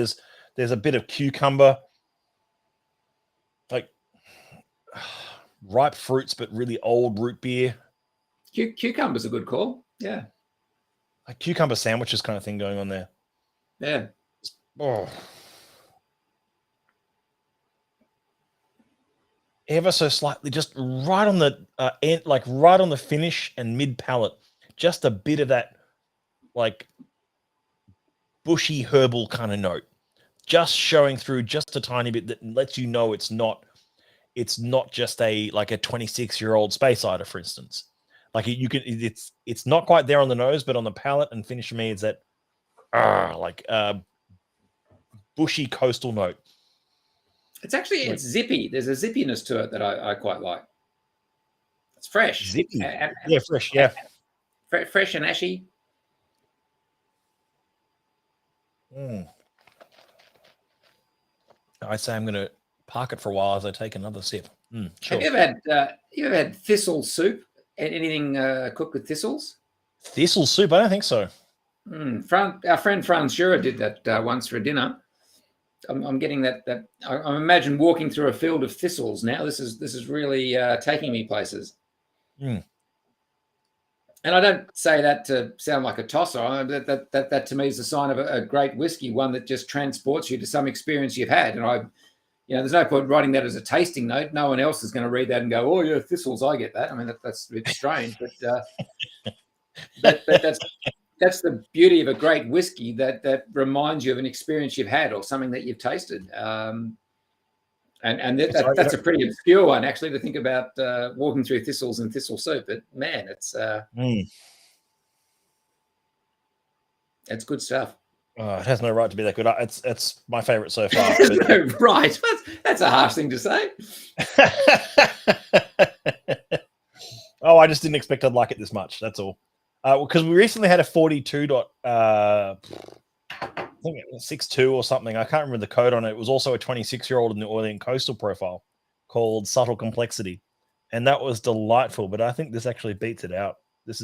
there's a bit of cucumber, like ripe fruits, but really old root beer. Cucumber's a good call. Yeah, like cucumber sandwiches kind of thing going on there. Yeah. Oh. Ever so slightly, just right on the end, like right on the finish and mid palate, just a bit of that, like bushy herbal kind of note, just showing through just a tiny bit that lets you know it's not just a 26-year-old space cider, for instance. Like it's not quite there on the nose, but on the palate and finish for me, it's that bushy coastal note. It's zippy. There's a zippiness to it that I quite like. It's fresh. Zippy. Fresh. Yeah. Fresh and ashy. I say I'm going to park it for a while as I take another sip. Sure. Have you ever had thistle soup? Anything cooked with thistles? Thistle soup? I don't think so. Our friend Franz Schurer did that once for a dinner. I'm getting that. I imagine walking through a field of thistles now. This is really taking me places. And I don't say that to sound like a tosser. That to me is a sign of a great whiskey, one that just transports you to some experience you've had. And there's no point writing that as a tasting note. No one else is going to read that and go, "Oh yeah, thistles." I get that. I mean, that's a bit strange, but that's the beauty of a great whiskey that reminds you of an experience you've had or something that you've tasted. And that's a pretty obscure one, actually, to think about walking through thistles and thistle soup. But man, it's good stuff. Oh, it has no right to be that good. It's my favorite so far. No, right. That's a harsh thing to say. Oh, I just didn't expect I'd like it this much. That's all. Because we recently had a 42. I think it was 6.2 or something. I can't remember the code on it. It was also a 26-year-old in the Orleans coastal profile called Subtle Complexity, and that was delightful. But I think this actually beats it out. It's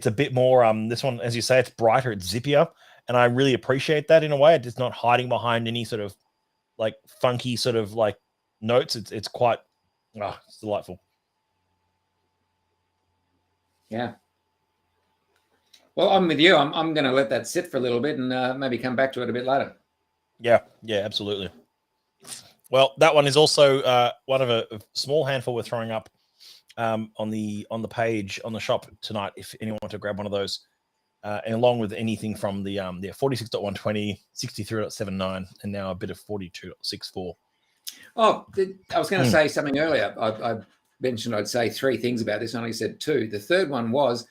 a bit more. This one, as you say, it's brighter, it's zippier, and I really appreciate that in a way. It's not hiding behind any sort of like funky sort of like notes. It's quite, it's delightful. Yeah. Well, I'm with you. I'm going to let that sit for a little bit and maybe come back to it a bit later. Yeah, absolutely. Well, that one is also one of a small handful we're throwing up on the page on the shop tonight. If anyone wants to grab one of those, and along with anything from the 46.120, 63.79, and now a bit of 42.64. Oh, I was going to say something earlier. I mentioned I'd say 3 things about this. I only said 2. The third one was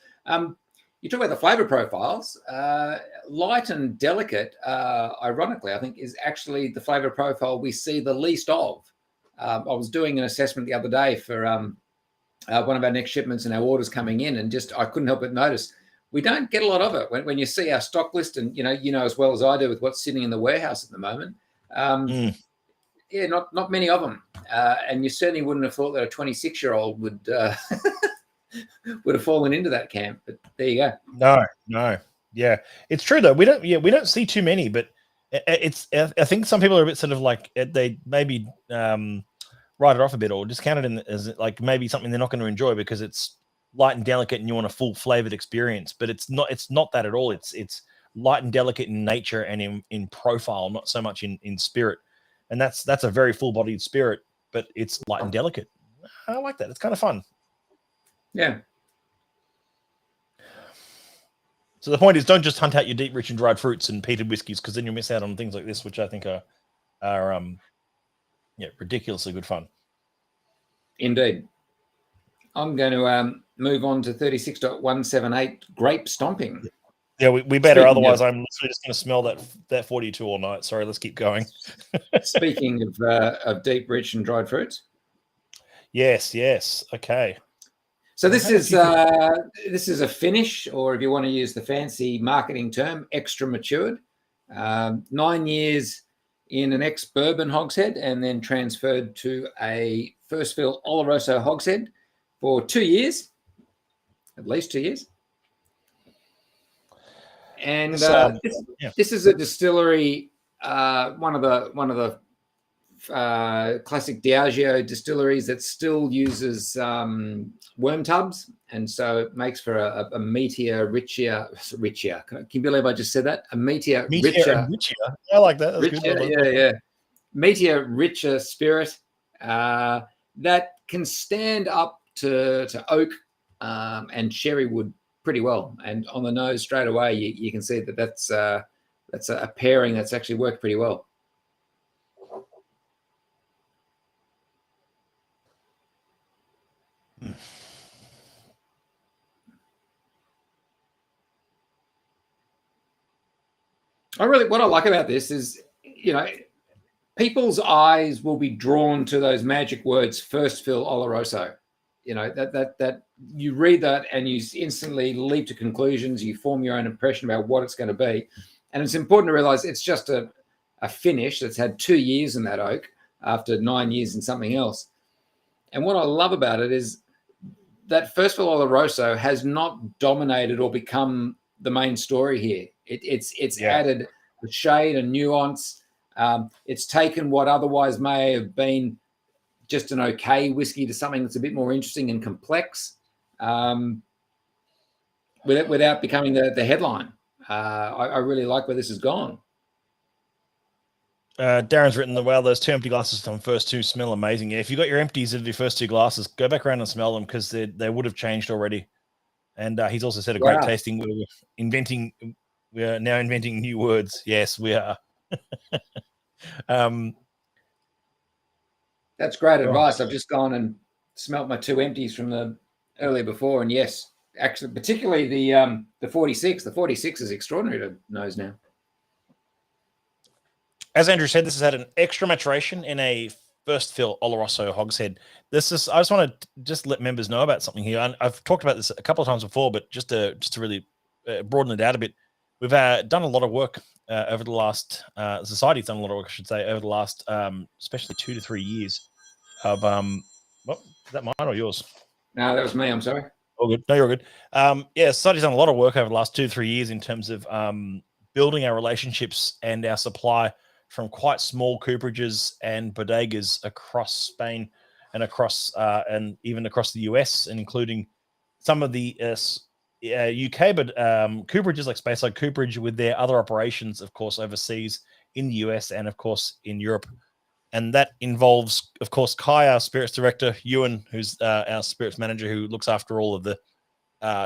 you talk about the flavor profiles. Light and delicate, ironically, I think is actually the flavor profile we see the least of. I was doing an assessment the other day for one of our next shipments and our orders coming in, and just I couldn't help but notice we don't get a lot of it. When you see our stock list, and you know as well as I do with what's sitting in the warehouse at the moment. Yeah, not many of them, and you certainly wouldn't have thought that a 26-year-old would would have fallen into that camp. But there you go. No, yeah, it's true though. We don't see too many, but it's. I think some people are a bit sort of like they maybe write it off a bit or discount it as like maybe something they're not going to enjoy because it's light and delicate and you want a full flavored experience. But it's not that at all. It's light and delicate in nature and in profile, not so much in spirit. And that's a very full-bodied spirit, but it's light and delicate. I like that. It's kind of fun. Yeah. So the point is, don't just hunt out your deep, rich, and dried fruits and peated whiskies, because then you'll miss out on things like this, which I think are ridiculously good fun. Indeed. I'm going to move on to 36.178 grape stomping. Yeah, we better. Otherwise, I'm literally just going to smell that 42 all night. Sorry, let's keep going. Speaking of deep, rich, and dried fruits. Yes. Okay. So this is a finish, or if you want to use the fancy marketing term, extra matured. 9 years in an ex-bourbon hogshead, and then transferred to a first fill Oloroso hogshead for 2 years, at least 2 years. And this is a distillery, one of the classic Diageo distilleries that still uses worm tubs, and so it makes for a meatier, richer. Can you believe I just said that? A meatier, richer. I like that. That's richer, good. Yeah. Meatier, richer spirit that can stand up to oak and cherry wood pretty well, and on the nose straight away you can see that's a pairing that's actually worked pretty well. What I like about this is, people's eyes will be drawn to those magic words, first fill Oloroso. That you read that and you instantly leap to conclusions. You form your own impression about what it's going to be. And it's important to realize it's just a finish that's had 2 years in that oak after 9 years in something else. And what I love about it is that first fill Oloroso has not dominated or become the main story here. It's added a shade and nuance. It's taken what otherwise may have been just an okay whiskey to something that's a bit more interesting and complex, without becoming the headline. I really like where this has gone. Darren's written that, well, those 2 empty glasses on first two smell amazing. Yeah, if you got your empties of your first 2 glasses, go back around and smell them, because they would have changed already. And he's also said a great tasting. We are now inventing new words. Yes, we are. That's great advice. I've just gone and smelt my 2 empties from the earlier before, and yes, actually, particularly the 46. The 46 is extraordinary to nose now. As Andrew said, this has had an extra maturation in a first fill Oloroso hogshead. I just want to let members know about something here. And I've talked about this a couple of times before, but just to really broaden it out a bit, we've done a lot of work over the last. The society's done a lot of work, I should say, over the last, especially 2 to 3 years. Of is that mine or yours? No, that was me. I'm sorry. Oh, good. No, you're good. Society's done a lot of work over the last 2 to 3 years in terms of building our relationships and our supply from quite small cooperages and bodegas across Spain and across and even across the US, and including some of the UK, but cooperages like Speyside Cooperage with their other operations, of course, overseas in the US and, of course, in Europe. And that involves, of course, Kai, our spirits director, Ewan, who's our spirits manager, who looks after all of the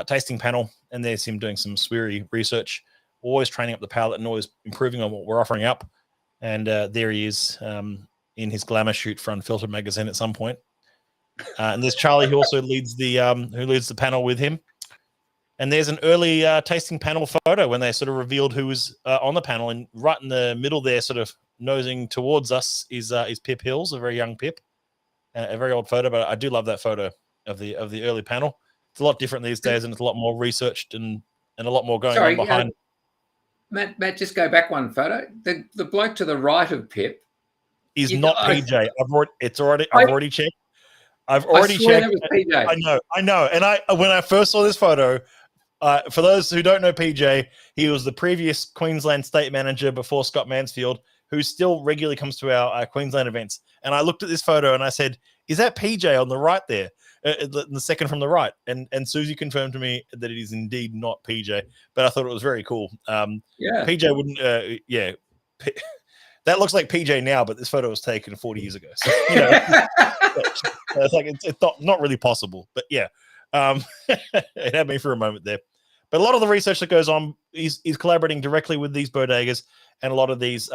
tasting panel. And there's him doing some Sweary research, always training up the palate and always improving on what we're offering up. And there he is in his glamour shoot for Unfiltered magazine at some point. And there's Charlie, who also leads the panel with him. And there's an early tasting panel photo when they sort of revealed who was on the panel. And right in the middle there, sort of nosing towards us, is Pip Hills, a very young Pip. A very old photo, but I do love that photo of the early panel. It's a lot different these days, and it's a lot more researched and and a lot more going on behind. Matt, just go back one photo. The bloke to the right of Pip is not PJ. I've already checked. I've already checked. That was PJ. I know. And when I first saw this photo, for those who don't know PJ, he was the previous Queensland state manager before Scott Mansfield, who still regularly comes to our Queensland events. And I looked at this photo and I said, "Is that PJ on the right there?" The second from the right, and Susie confirmed to me that it is indeed not PJ. But I thought it was very cool. PJ wouldn't. That looks like PJ now, but this photo was taken 40 years ago. So, it's like it's not really possible. But yeah, it had me for a moment there. But a lot of the research that goes on is collaborating directly with these bodegas and a lot of these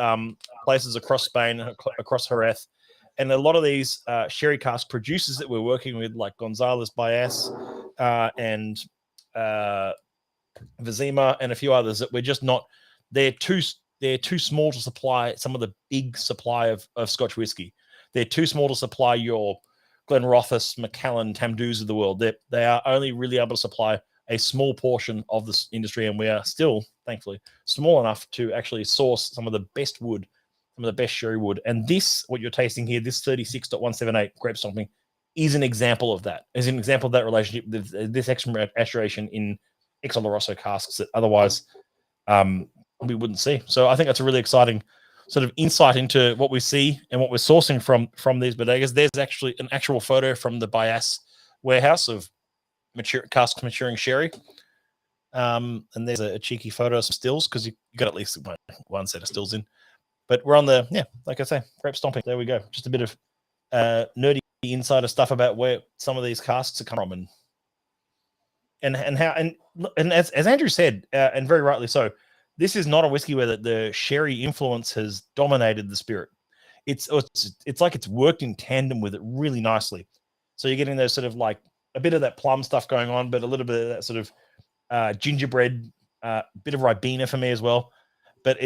places across Spain, across Jerez. And a lot of these sherry cask producers that we're working with, like Gonzalez Baez and Vizima and a few others, that we're just not. They're too small to supply some of the big supply of Scotch whiskey. They're too small to supply your Glenrothes, Macallan, Tamdus of the world. They are only really able to supply a small portion of this industry, and we are still, thankfully, small enough to actually source some of the best wood, some of the best sherry wood. And this, what you're tasting here, this 36.178 grape stomping, is an example of that. Is an example of that relationship, this extra maturation in ex Oloroso casks that otherwise we wouldn't see. So I think that's a really exciting sort of insight into what we see and what we're sourcing from these bodegas. There's actually an actual photo from the Bias warehouse of casks maturing sherry. And there's a cheeky photo of some stills, because you got at least one set of stills in. But we're on the, like I say, grape stomping. There we go. Just a bit of nerdy insider stuff about where some of these casks are coming from, and how, and as Andrew said, and very rightly so, this is not a whiskey where the sherry influence has dominated the spirit. It's like it's worked in tandem with it really nicely. So you're getting those sort of like a bit of that plum stuff going on, but a little bit of that sort of gingerbread, bit of Ribena for me as well. But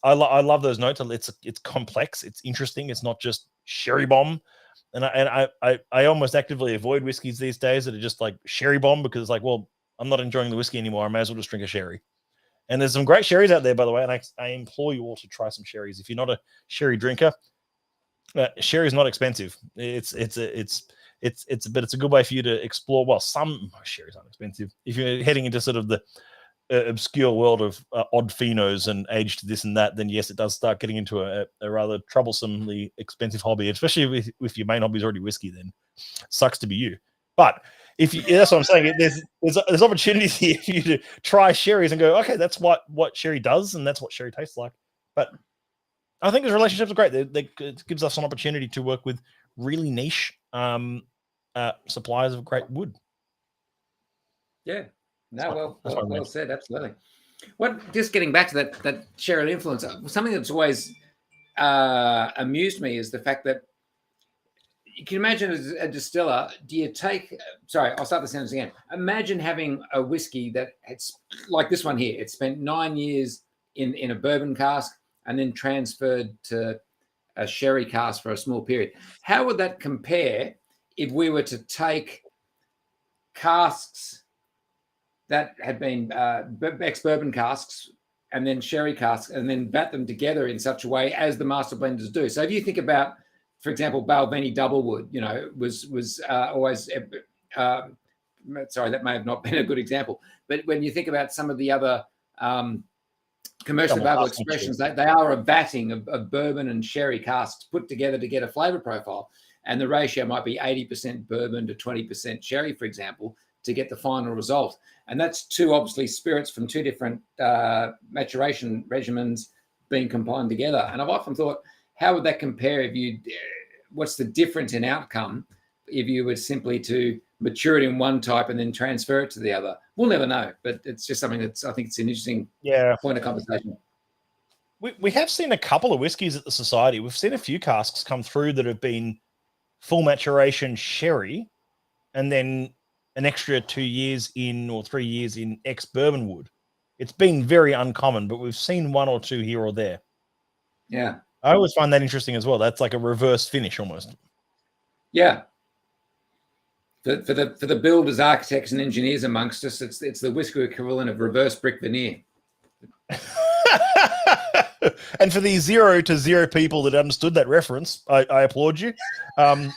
I love those notes. It's complex. It's interesting. It's not just sherry bomb. And I almost actively avoid whiskeys these days that are just like sherry bomb, because it's like, well, I'm not enjoying the whiskey anymore. I may as well just drink a sherry. And there's some great sherries out there, by the way. And I implore you all to try some sherries. If you're not a sherry drinker, sherry is not expensive. It's a good way for you to explore. Well, some sherries aren't expensive. If you're heading into sort of the obscure world of odd phenos and aged this and that, then yes, it does start getting into a rather troublesomely expensive hobby, especially if your main hobby is already whiskey. Then sucks to be you. But that's what I'm saying. There's opportunities here for you to try sherries and go, okay, that's what sherry does, and that's what sherry tastes like. But I think those relationships are great. It gives us an opportunity to work with really niche suppliers of great wood. Yeah. No, well said. Absolutely. Just getting back to that sherry influence, something that's always amused me is the fact that you can imagine as a distiller, I'll start the sentence again. Imagine having a whiskey that it's like this one here. It spent 9 years in a bourbon cask and then transferred to a sherry cask for a small period. How would that compare if we were to take casks that had been ex-bourbon casks and then sherry casks and then bat them together in such a way as the master blenders do? So if you think about, for example, Balvenie Doublewood, was always, sorry, that may have not been a good example, but when you think about some of the other commercial barrel expressions, they are a batting of bourbon and sherry casks put together to get a flavor profile. And the ratio might be 80% bourbon to 20% sherry, for example, to get the final result. And that's two, obviously, spirits from two different maturation regimens being combined together. And I've often thought, how would that compare what's the difference in outcome if you were simply to mature it in one type and then transfer it to the other? We'll never know, but it's just something I think it's an interesting point of conversation. We have seen a couple of whiskies at the Society. We've seen a few casks come through that have been full maturation sherry and then an extra 2 years or 3 years in ex-bourbon wood. It's been very uncommon, but we've seen one or two here or there. Yeah. I always find that interesting as well. That's like a reverse finish almost. Yeah. For the builders, architects, and engineers amongst us, it's the whiskey equivalent of reverse brick veneer. And for the 0 to 0 people that understood that reference, I applaud you. We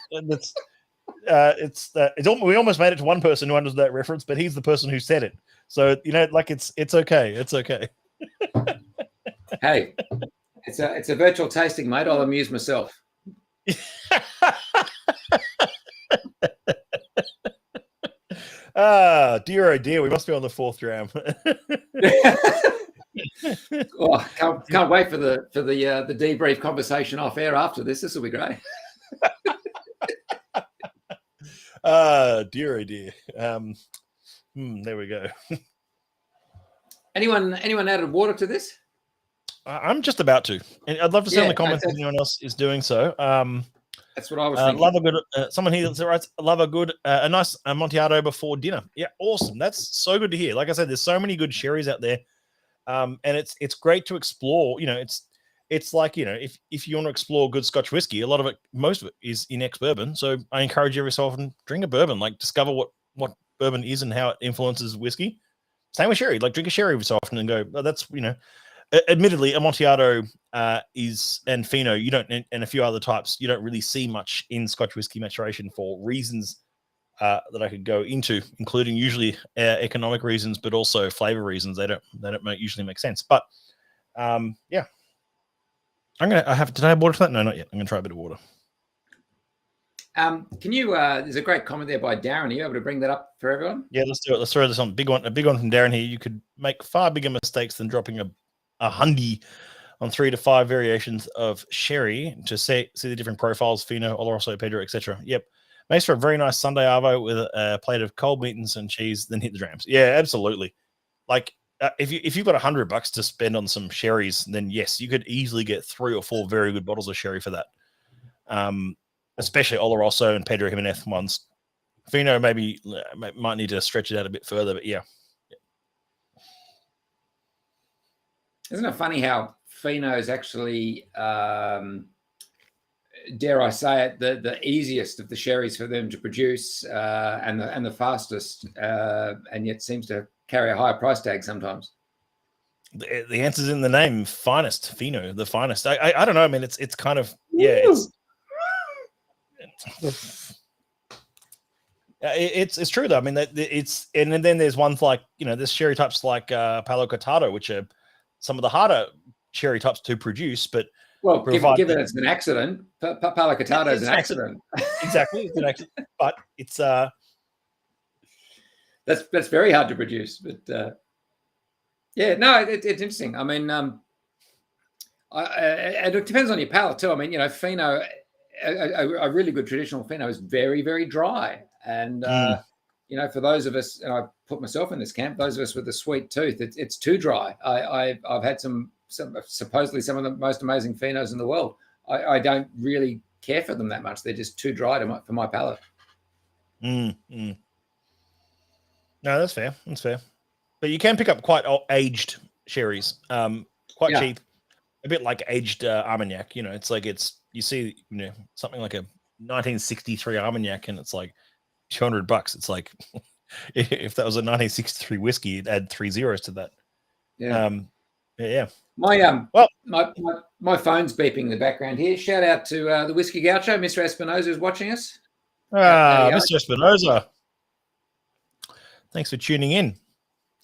almost made it to one person who understood that reference, but he's the person who said it. So like it's okay. It's okay. Hey, it's a virtual tasting, mate. I'll amuse myself. Dear oh dear, we must be on the 4th dram. Oh, can't wait for the debrief conversation off air after this. This will be great. Dear oh dear. There we go. Anyone added water to this? I'm just about to, and I'd love to see in the comments if anyone else is doing so. That's what I was thinking. Love a good. Someone here that writes, "Love a nice Amontillado before dinner." Yeah, awesome. That's so good to hear. Like I said, there's so many good sherries out there, and it's great to explore. It's like if you want to explore good Scotch whiskey, most of it is in ex-bourbon. So I encourage you every so often drink a bourbon, like discover what bourbon is and how it influences whiskey. Same with sherry. Like drink a sherry every so often and go, oh, that's Admittedly, Amontillado is, and Fino, you don't, and a few other types, you don't really see much in Scotch whiskey maturation for reasons that I could go into, including usually economic reasons, but also flavor reasons. They don't usually make sense. But yeah, did I have water for that? No, not yet. I'm gonna try a bit of water. Can you? There's a great comment there by Darren. Are you able to bring that up for everyone? Yeah, let's do it. Let's throw this on. A big one from Darren here. You could make far bigger mistakes than dropping a hundy on 3 to 5 variations of sherry to see the different profiles, Fino, Oloroso, Pedro, etc. Yep. Makes for a very nice Sunday arvo with a plate of cold meat and some cheese, then hit the drams. Yeah, absolutely. Like if you've got $100 to spend on some sherries, then yes, you could easily get 3 or 4 very good bottles of sherry for that. Especially Oloroso and Pedro Jimenez ones. Fino maybe might need to stretch it out a bit further, but yeah. Isn't it funny how Fino is actually, dare I say it, the easiest of the sherries for them to produce and the fastest, and yet seems to carry a higher price tag sometimes. The answer's in the name, finest, Fino, the finest. I don't know. I mean, it's kind of, yeah, it's true though. I mean, and then there's ones like, there's sherry types like Palo Cortado, which are some of the harder cherry types to produce, but given it's an accident, Palo Cortado is an accident. Exactly, it's an accident, but it's that's very hard to produce. But yeah, no, it's interesting. I mean, it depends on your palate too. I mean, Fino, a really good traditional Fino is very, very dry, and for those of us, and I put myself in this camp, those of us with a sweet tooth, it's too dry. I've had supposedly some of the most amazing Finos in the world. I don't really care for them that much. They're just too dry for my palate. No, that's fair. That's fair. But you can pick up quite aged sherries, quite cheap, a bit like aged Armagnac. It's like you see something like a 1963 Armagnac, and it's like $200. It's like if that was a 1963 whiskey, you'd add 3 zeros to that. Yeah. Yeah. My phone's beeping in the background here. Shout out to the Whiskey Gaucho, Mr. Espinoza, who's watching us. Mr. Espinoza. Thanks for tuning in.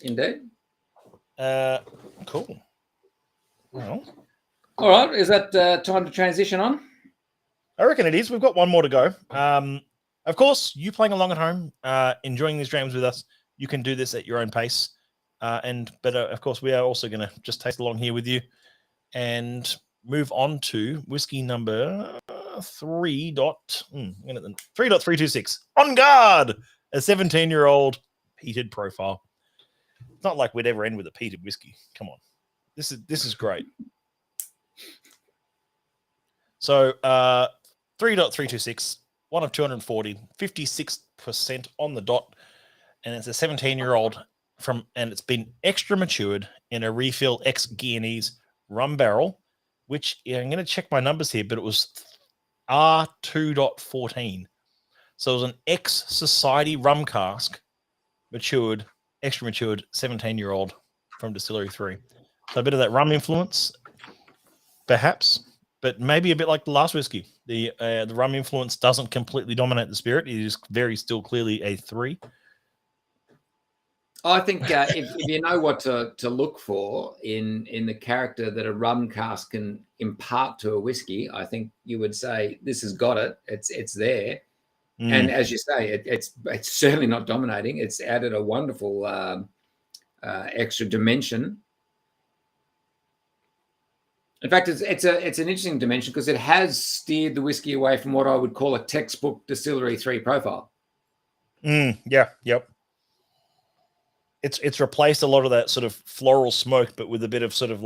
Indeed. Cool. Well, all right. Is that time to transition on? I reckon it is. We've got one more to go. Of course, you playing along at home, enjoying these drams with us, you can do this at your own pace. But of course, we are also going to just taste along here with you and move on to whiskey number 3.326. On guard, a 17-year-old peated profile. It's not like we'd ever end with a peated whiskey. Come on, this is great. So 3.326, one of 240, 56% on the dot, and it's a 17-year-old and it's been extra matured in a refill ex-Guianese rum barrel, which I'm going to check my numbers here, but it was R2.14. So it was an ex-society rum cask, extra matured, 17-year-old from Distillery 3. So a bit of that rum influence, perhaps, but maybe a bit like the last whiskey. The rum influence doesn't completely dominate the spirit. It is still clearly a 3. I think if you know what to look for in the character that a rum cask can impart to a whiskey, I think you would say this has got it. It's there, and as you say, it's certainly not dominating. It's added a wonderful extra dimension. In fact, it's an interesting dimension because it has steered the whiskey away from what I would call a textbook Distillery 3 profile. Yeah. Yep. It's replaced a lot of that sort of floral smoke, but with a bit of sort of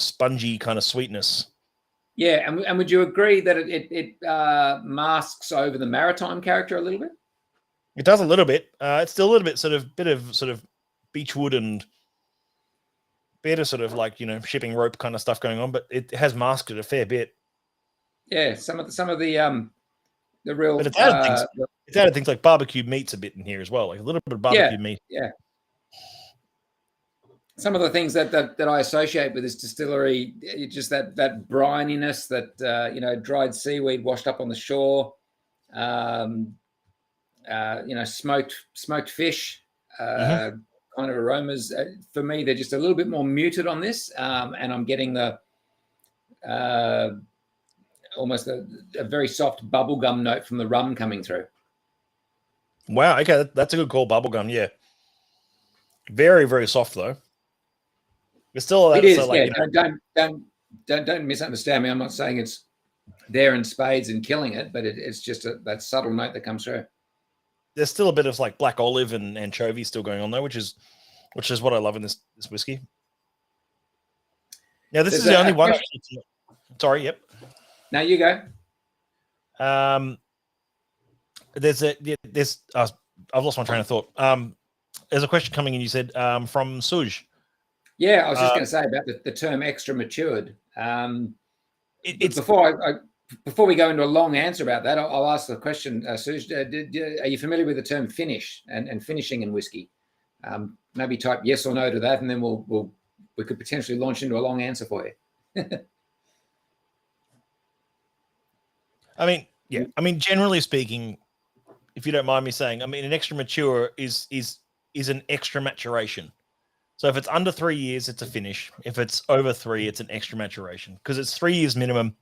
spongy kind of sweetness. Yeah, and would you agree that it masks over the maritime character a little bit? It does a little bit. It's still a little bit bit of beechwood and bit of sort of like, shipping rope kind of stuff going on, but it has masked it a fair bit. Yeah, some of the real. But it's added things like barbecue meats a bit in here as well, like a little bit of barbecue meat. Yeah. Some of the things that I associate with this distillery, just that brininess, that dried seaweed washed up on the shore, smoked fish, kind of aromas. For me, they're just a little bit more muted on this, and I'm getting the almost a very soft bubblegum note from the rum coming through. Wow, okay, that's a good call, bubblegum. Yeah, very, very soft though. It's still it is. Don't misunderstand me. I'm not saying it's there in spades and killing it, but it's just that subtle note that comes through. There's still a bit of like black olive and anchovy still going on though, which is what I love in this whiskey. Now this is the only one. Sorry, yep. Now you go. I've lost my train of thought. There's a question coming in. You said from Suj. Yeah, I was just going to say about the term extra matured. Before we go into a long answer about that, I'll ask the question, Suj. Are you familiar with the term finish and finishing in whiskey? Maybe type yes or no to that, and then we could potentially launch into a long answer for you. I mean, generally speaking, if you don't mind me saying, I mean, an extra mature is an extra maturation. So if it's under 3 years, it's a finish. If it's over 3, it's an extra maturation because it's 3 years minimum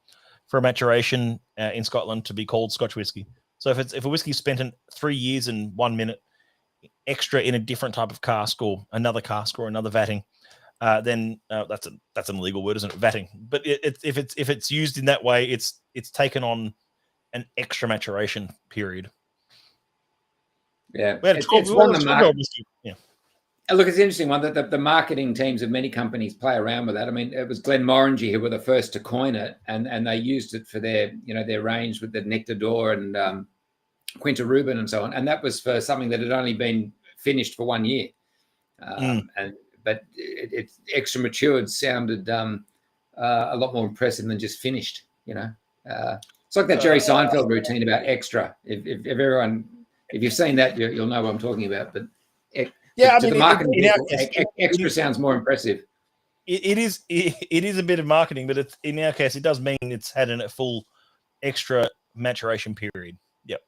for a maturation in Scotland to be called Scotch whiskey. So if a whiskey spent in 3 years and 1 minute extra in a different type of cask or another vatting, then that's an illegal word, isn't it? Vatting. But if it's used in that way, it's taken on an extra maturation period. Yeah, it's one of the market. Yeah. Look, it's an interesting one that the marketing teams of many companies play around with that. I mean, it was Glenmorangie who were the first to coin it, and they used it for their range with the Nectar d'Or and Quinta Ruben and so on. And that was for something that had only been finished for 1 year. But it's extra matured sounded a lot more impressive than just finished. It's like that Jerry Seinfeld routine about extra. If you've seen that, you'll know what I'm talking about. But the marketing extra sounds more impressive. It is a bit of marketing, but in our case, it does mean it's had a full extra maturation period. Yep.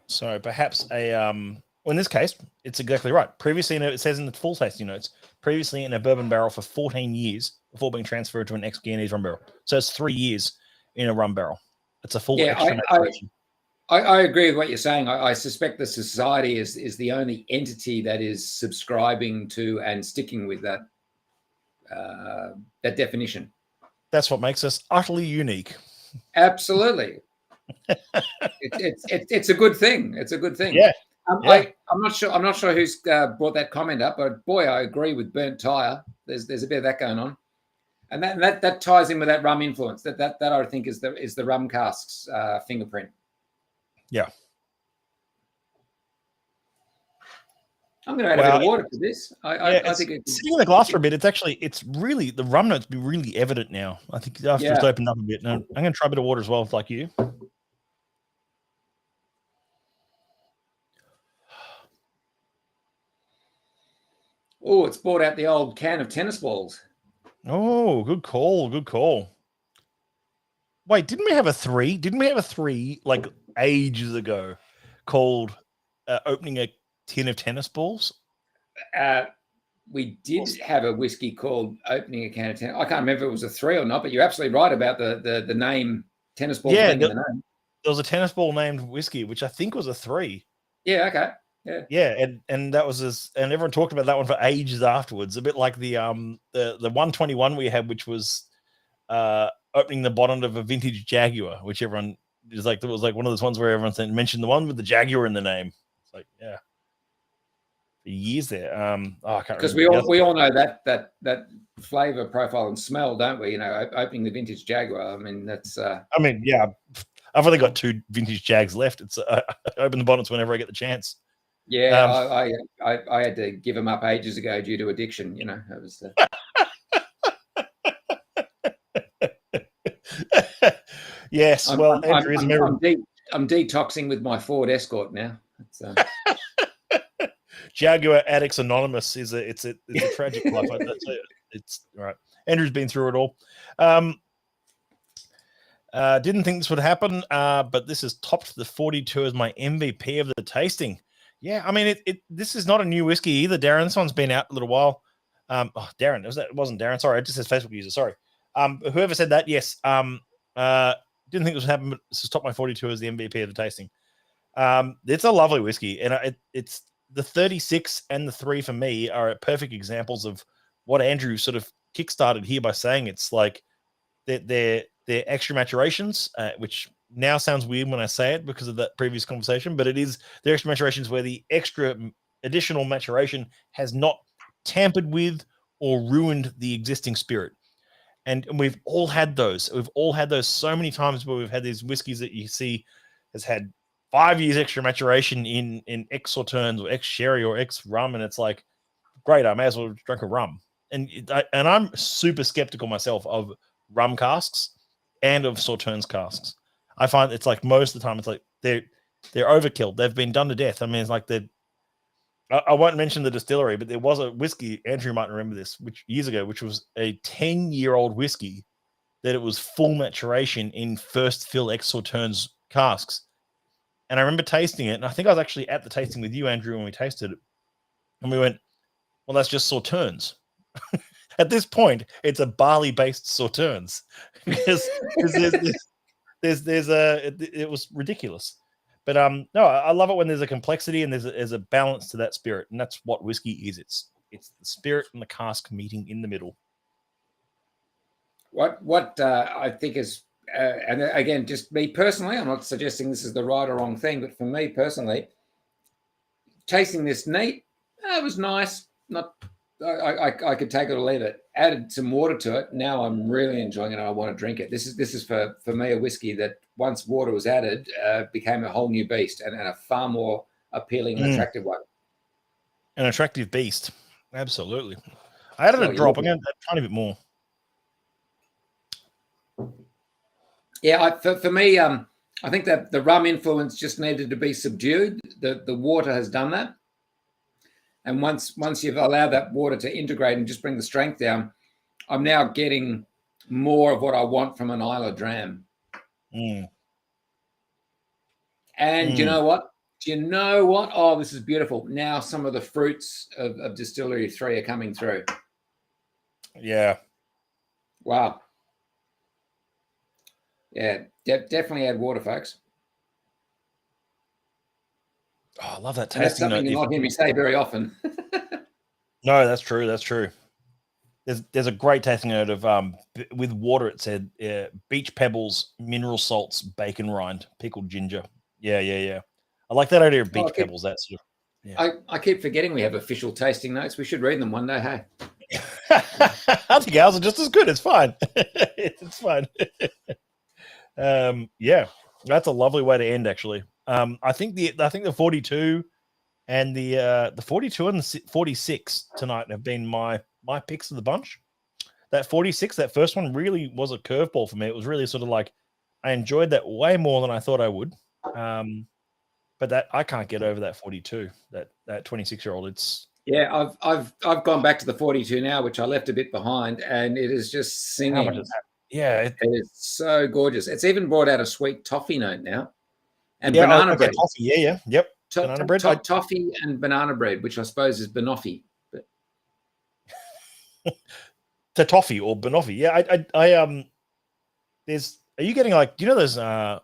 So perhaps in this case, it's exactly right. Previously, it says in the full tasting notes, previously in a bourbon barrel for 14 years before being transferred to an ex-Guinness rum barrel. So it's 3 years in a rum barrel. It's a full extra maturation. I agree with what you're saying. I suspect the society is the only entity that is subscribing to and sticking with that definition. That's what makes us utterly unique. Absolutely. It's a good thing. It's a good thing. Yeah. I'm not sure who's brought that comment up, but boy, I agree with burnt tire. There's a bit of that going on, and that ties in with that rum influence. That I think is the rum cask's fingerprint. Yeah. I'm going to add a bit of water to this. I think it's sitting in the glass for a bit. It's really the rum notes be really evident now. I think after it's opened up a bit. Now I'm going to try a bit of water as well, like you. Oh, it's brought out the old can of tennis balls. Oh, good call. Good call. Wait, didn't we have a 3? Didn't we have a 3 like ages ago called opening a tin of tennis balls? We did have a whiskey called opening a can of tennis. I can't remember if it was a 3 or not, but you're absolutely right about the name tennis ball being in the name. There was a tennis ball named whiskey, which I think was a 3. Yeah, okay. Yeah, and that was and everyone talked about that one for ages afterwards. A bit like the 121 we had, which was opening the bonnet of a vintage Jaguar, which everyone is like, it was like one of those ones where everyone mentioned the one with the Jaguar in the name. It's like, yeah, for years there. I can't because we all know that flavor profile and smell, don't we? You know, opening the vintage Jaguar. I mean, that's. I mean, yeah, I've only got 2 vintage Jags left. It's I open the bonnets whenever I get the chance. Yeah, I had to give them up ages ago due to addiction. You know, it was. Yes, I'm detoxing with my Ford Escort now. Jaguar Addicts Anonymous is a tragic life. It's all right. Andrew's been through it all. Didn't think this would happen, but this has topped the 42 as my MVP of the tasting. Yeah, I mean, this is not a new whiskey either, Darren. This one's been out a little while. Darren, it wasn't Darren. Sorry, it just says Facebook user. Sorry. Whoever said that, yes. Didn't think this would happen, but this has topped my 42 as the MVP of the tasting. It's a lovely whiskey, and it's the 36 and the 3 for me are perfect examples of what Andrew sort of kickstarted here by saying it's like they're extra maturations, which now sounds weird when I say it because of that previous conversation, but it is the extra maturations where the extra additional maturation has not tampered with or ruined the existing spirit. And we've all had those. We've all had those so many times where we've had these whiskeys that you see has had 5 years extra maturation in X Sauternes or X sherry or X rum, and it's like, great, I may as well drink a rum. And I'm super skeptical myself of rum casks and of Sauternes casks. I find it's like most of the time it's like they're overkill. They've been done to death. I mean, it's like I won't mention the distillery, but there was a whiskey, Andrew might remember this, which years ago, which was a 10-year-old whiskey that it was full maturation in first fill X Sauternes casks. And I remember tasting it, and I think I was actually at the tasting with you, Andrew, when we tasted it. And we went, well, that's just Sauternes. At this point, it's a barley-based Sauternes. Because it was ridiculous. But no, I love it when there's a complexity and there's a balance to that spirit, and that's what whiskey is. It's the spirit and the cask meeting in the middle. What I think is, and again, just me personally, I'm not suggesting this is the right or wrong thing, but for me personally, tasting this neat, it was nice. Not, I could take it or leave it. Added some water to it. Now I'm really enjoying it and I want to drink it. This is for me a whiskey that once water was added became a whole new beast and a far more appealing and attractive one. An attractive beast. Absolutely. I added a drop. I'm going to add a tiny bit more. Yeah, for me, I think that the rum influence just needed to be subdued. The water has done that. And once you've allowed that water to integrate and just bring the strength down, I'm now getting more of what I want from an Islay dram. And you know what? Do you know what? Oh, this is beautiful. Now some of the fruits of Distillery 3 are coming through. Yeah. Wow. Yeah, definitely add water, folks. Oh, I love that tasting. That's something you're not hearing me say very often. No, that's true. That's true. There's a great tasting note of with water. It said beach pebbles, mineral salts, bacon rind, pickled ginger. Yeah. I like that idea of beach pebbles. That sort of. Yeah. I keep forgetting we have official tasting notes. We should read them one day. Hey. I think ours are just as good. It's fine. It's fine. Yeah, that's a lovely way to end. Actually, I think the 42 And the 42 and the 46 tonight have been my picks of the bunch. That 46, that first one really was a curveball for me. It was really sort of like I enjoyed that way more than I thought I would. But that I can't get over that 42, that 26-year-old. It's I've gone back to the 42 now, which I left a bit behind, and it is just singing. How much is that? Yeah, it is so gorgeous. It's even brought out a sweet toffee note now, and banana bread. Toffee, yep. Banana bread, toffee and banana bread, which I suppose is banoffee. But to toffee or banoffee, yeah. I there's. Are you getting like? Do you know there's that?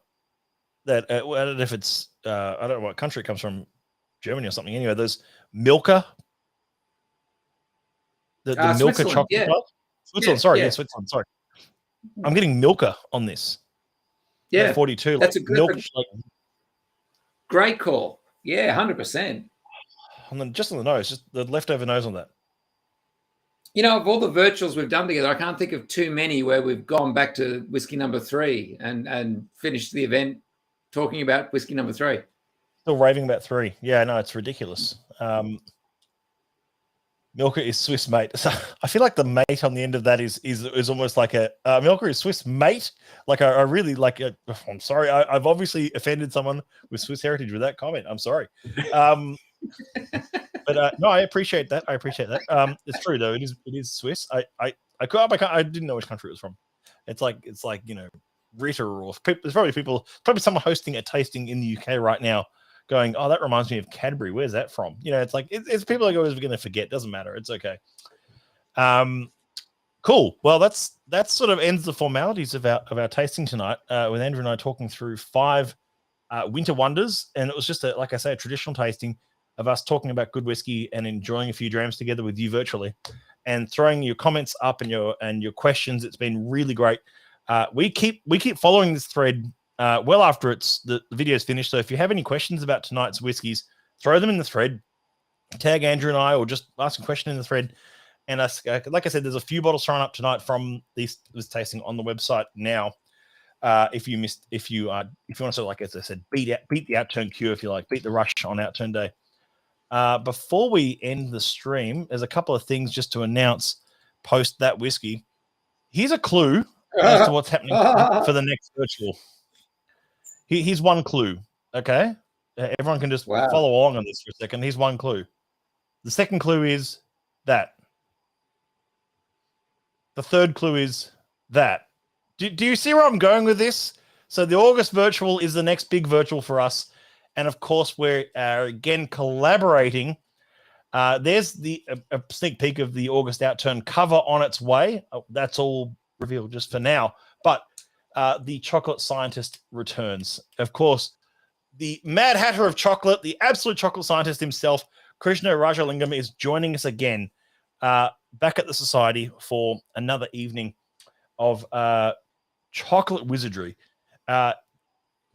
I don't know if it's I don't know what country it comes from, Germany or something. Anyway, there's Milka. The Milka chocolate. Yeah. Switzerland, Switzerland. Sorry, I'm getting Milka on this. Yeah, 42. That's a good, great call. Yeah, 100%. And then just on the nose, just the leftover nose on that. You know, of all the virtuals we've done together, I can't think of too many where we've gone back to whiskey number 3 and finished the event talking about whiskey number 3. Still raving about 3. Yeah, no, it's ridiculous. Milka is Swiss mate. So I feel like the mate on the end of that is almost like a Milka is Swiss mate. Like I really like. I'm sorry, I've obviously offended someone with Swiss heritage with that comment. I'm sorry, but no, I appreciate that. It's true though. It is Swiss. I didn't know which country it was from. It's like Ritter or there's probably someone hosting a tasting in the UK right now. Going, oh, that reminds me of Cadbury. Where's that from? It's like it's people are always going to forget. Doesn't matter. It's okay. Cool. Well, that sort of ends the formalities of our tasting tonight. With Andrew and I talking through 5 winter wonders, and it was just like I say, a traditional tasting of us talking about good whiskey and enjoying a few drams together with you virtually, and throwing your comments up and your questions. It's been really great. We keep following this thread. Well after the video is finished. So if you have any questions about tonight's whiskeys, throw them in the thread, tag Andrew and I, or just ask a question in the thread. And like I said, there's a few bottles thrown up tonight from this tasting on the website now. If you want to sort of, like as I said, beat the outturn queue, if you like, beat the rush on outturn day. Before we end the stream, there's a couple of things just to announce post that whiskey. Here's a clue as to what's happening for the next virtual. Here's one clue, okay? Everyone can just follow along on this for a second. Here's one clue. The second clue is that. The third clue is that. Do you see where I'm going with this? So the August virtual is the next big virtual for us. And, of course, we're, again, collaborating. There's a sneak peek of the August Outturn cover on its way. That's all revealed just for now. But the chocolate scientist returns. Of course, the Mad Hatter of chocolate, the absolute chocolate scientist himself, Krishna Rajalingam, is joining us again back at the Society for another evening of chocolate wizardry.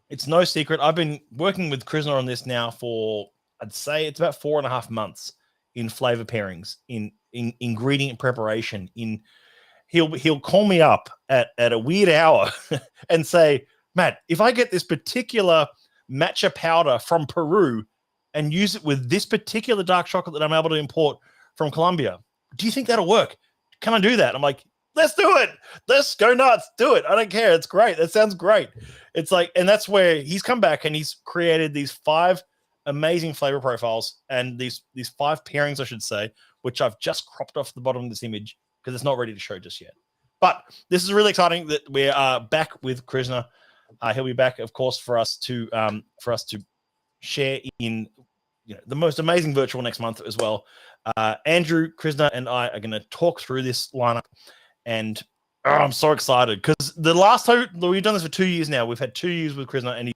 It's no secret. I've been working with Krishna on this now for, I'd say it's about 4.5 months in flavor pairings, in ingredient preparation, He'll call me up at a weird hour and say, Matt, if I get this particular matcha powder from Peru and use it with this particular dark chocolate that I'm able to import from Colombia, do you think that'll work? Can I do that? I'm like, let's do it. Let's go nuts. Do it. I don't care. It's great. That sounds great. It's like, and that's where he's come back and he's created these 5 amazing flavor profiles and these 5 pairings, I should say, which I've just cropped off the bottom of this image, because it's not ready to show just yet. But this is really exciting that we are back with Krishna. He'll be back, of course, for us to share in the most amazing virtual next month as well. Andrew, Krishna, and I are going to talk through this lineup, and I'm so excited because we've done this for 2 years now. We've had 2 years with Krishna, and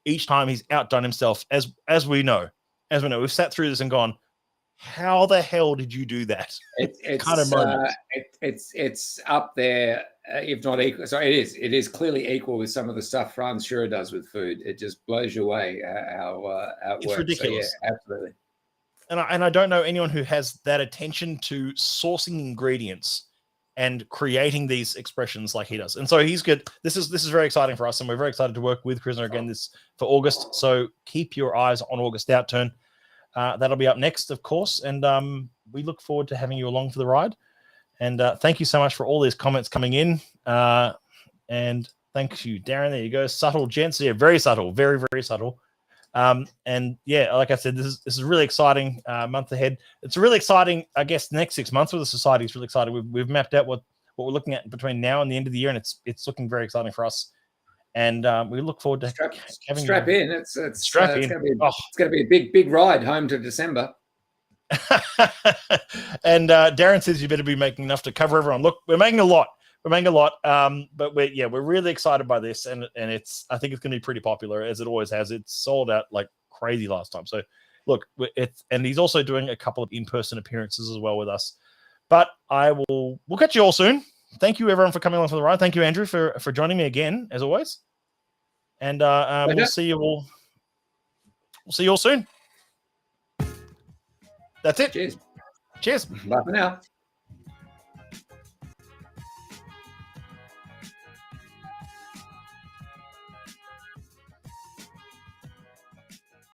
each time he's outdone himself, as we know. We've sat through this and gone, how the hell did you do that? It's kind of moment. It's up there, if not equal. So it is clearly equal with some of the stuff Franz Schurer does with food. It just blows you away how it works. Ridiculous. So, yeah, absolutely. And I don't know anyone who has that attention to sourcing ingredients and creating these expressions like he does. And so he's good. This is very exciting for us, and we're very excited to work with Krishna again this for August. So keep your eyes on August Outturn. That'll be up next, of course. And we look forward to having you along for the ride. And thank you so much for all these comments coming in. And thank you, Darren. There you go. Subtle gents. Yeah, very subtle. Very, very subtle. And yeah, like I said, this is really exciting month ahead. It's really exciting, I guess, the next 6 months with the society is really exciting. We've mapped out what we're looking at between now and the end of the year, and it's looking very exciting for us. And we look forward to having strap in. It's strap in. It's going to be a big ride home to December. And Darren says you better be making enough to cover everyone. Look, we're making a lot. But we're really excited by this, and I think it's going to be pretty popular, as it always has. It's sold out like crazy last time. So look, and he's also doing a couple of in-person appearances as well with us. But we'll catch you all soon. Thank you everyone for coming along for the ride. Thank you, Andrew, for joining me again as always. And we'll see you all. We'll see you all soon. That's it. Cheers. Cheers. Bye for now.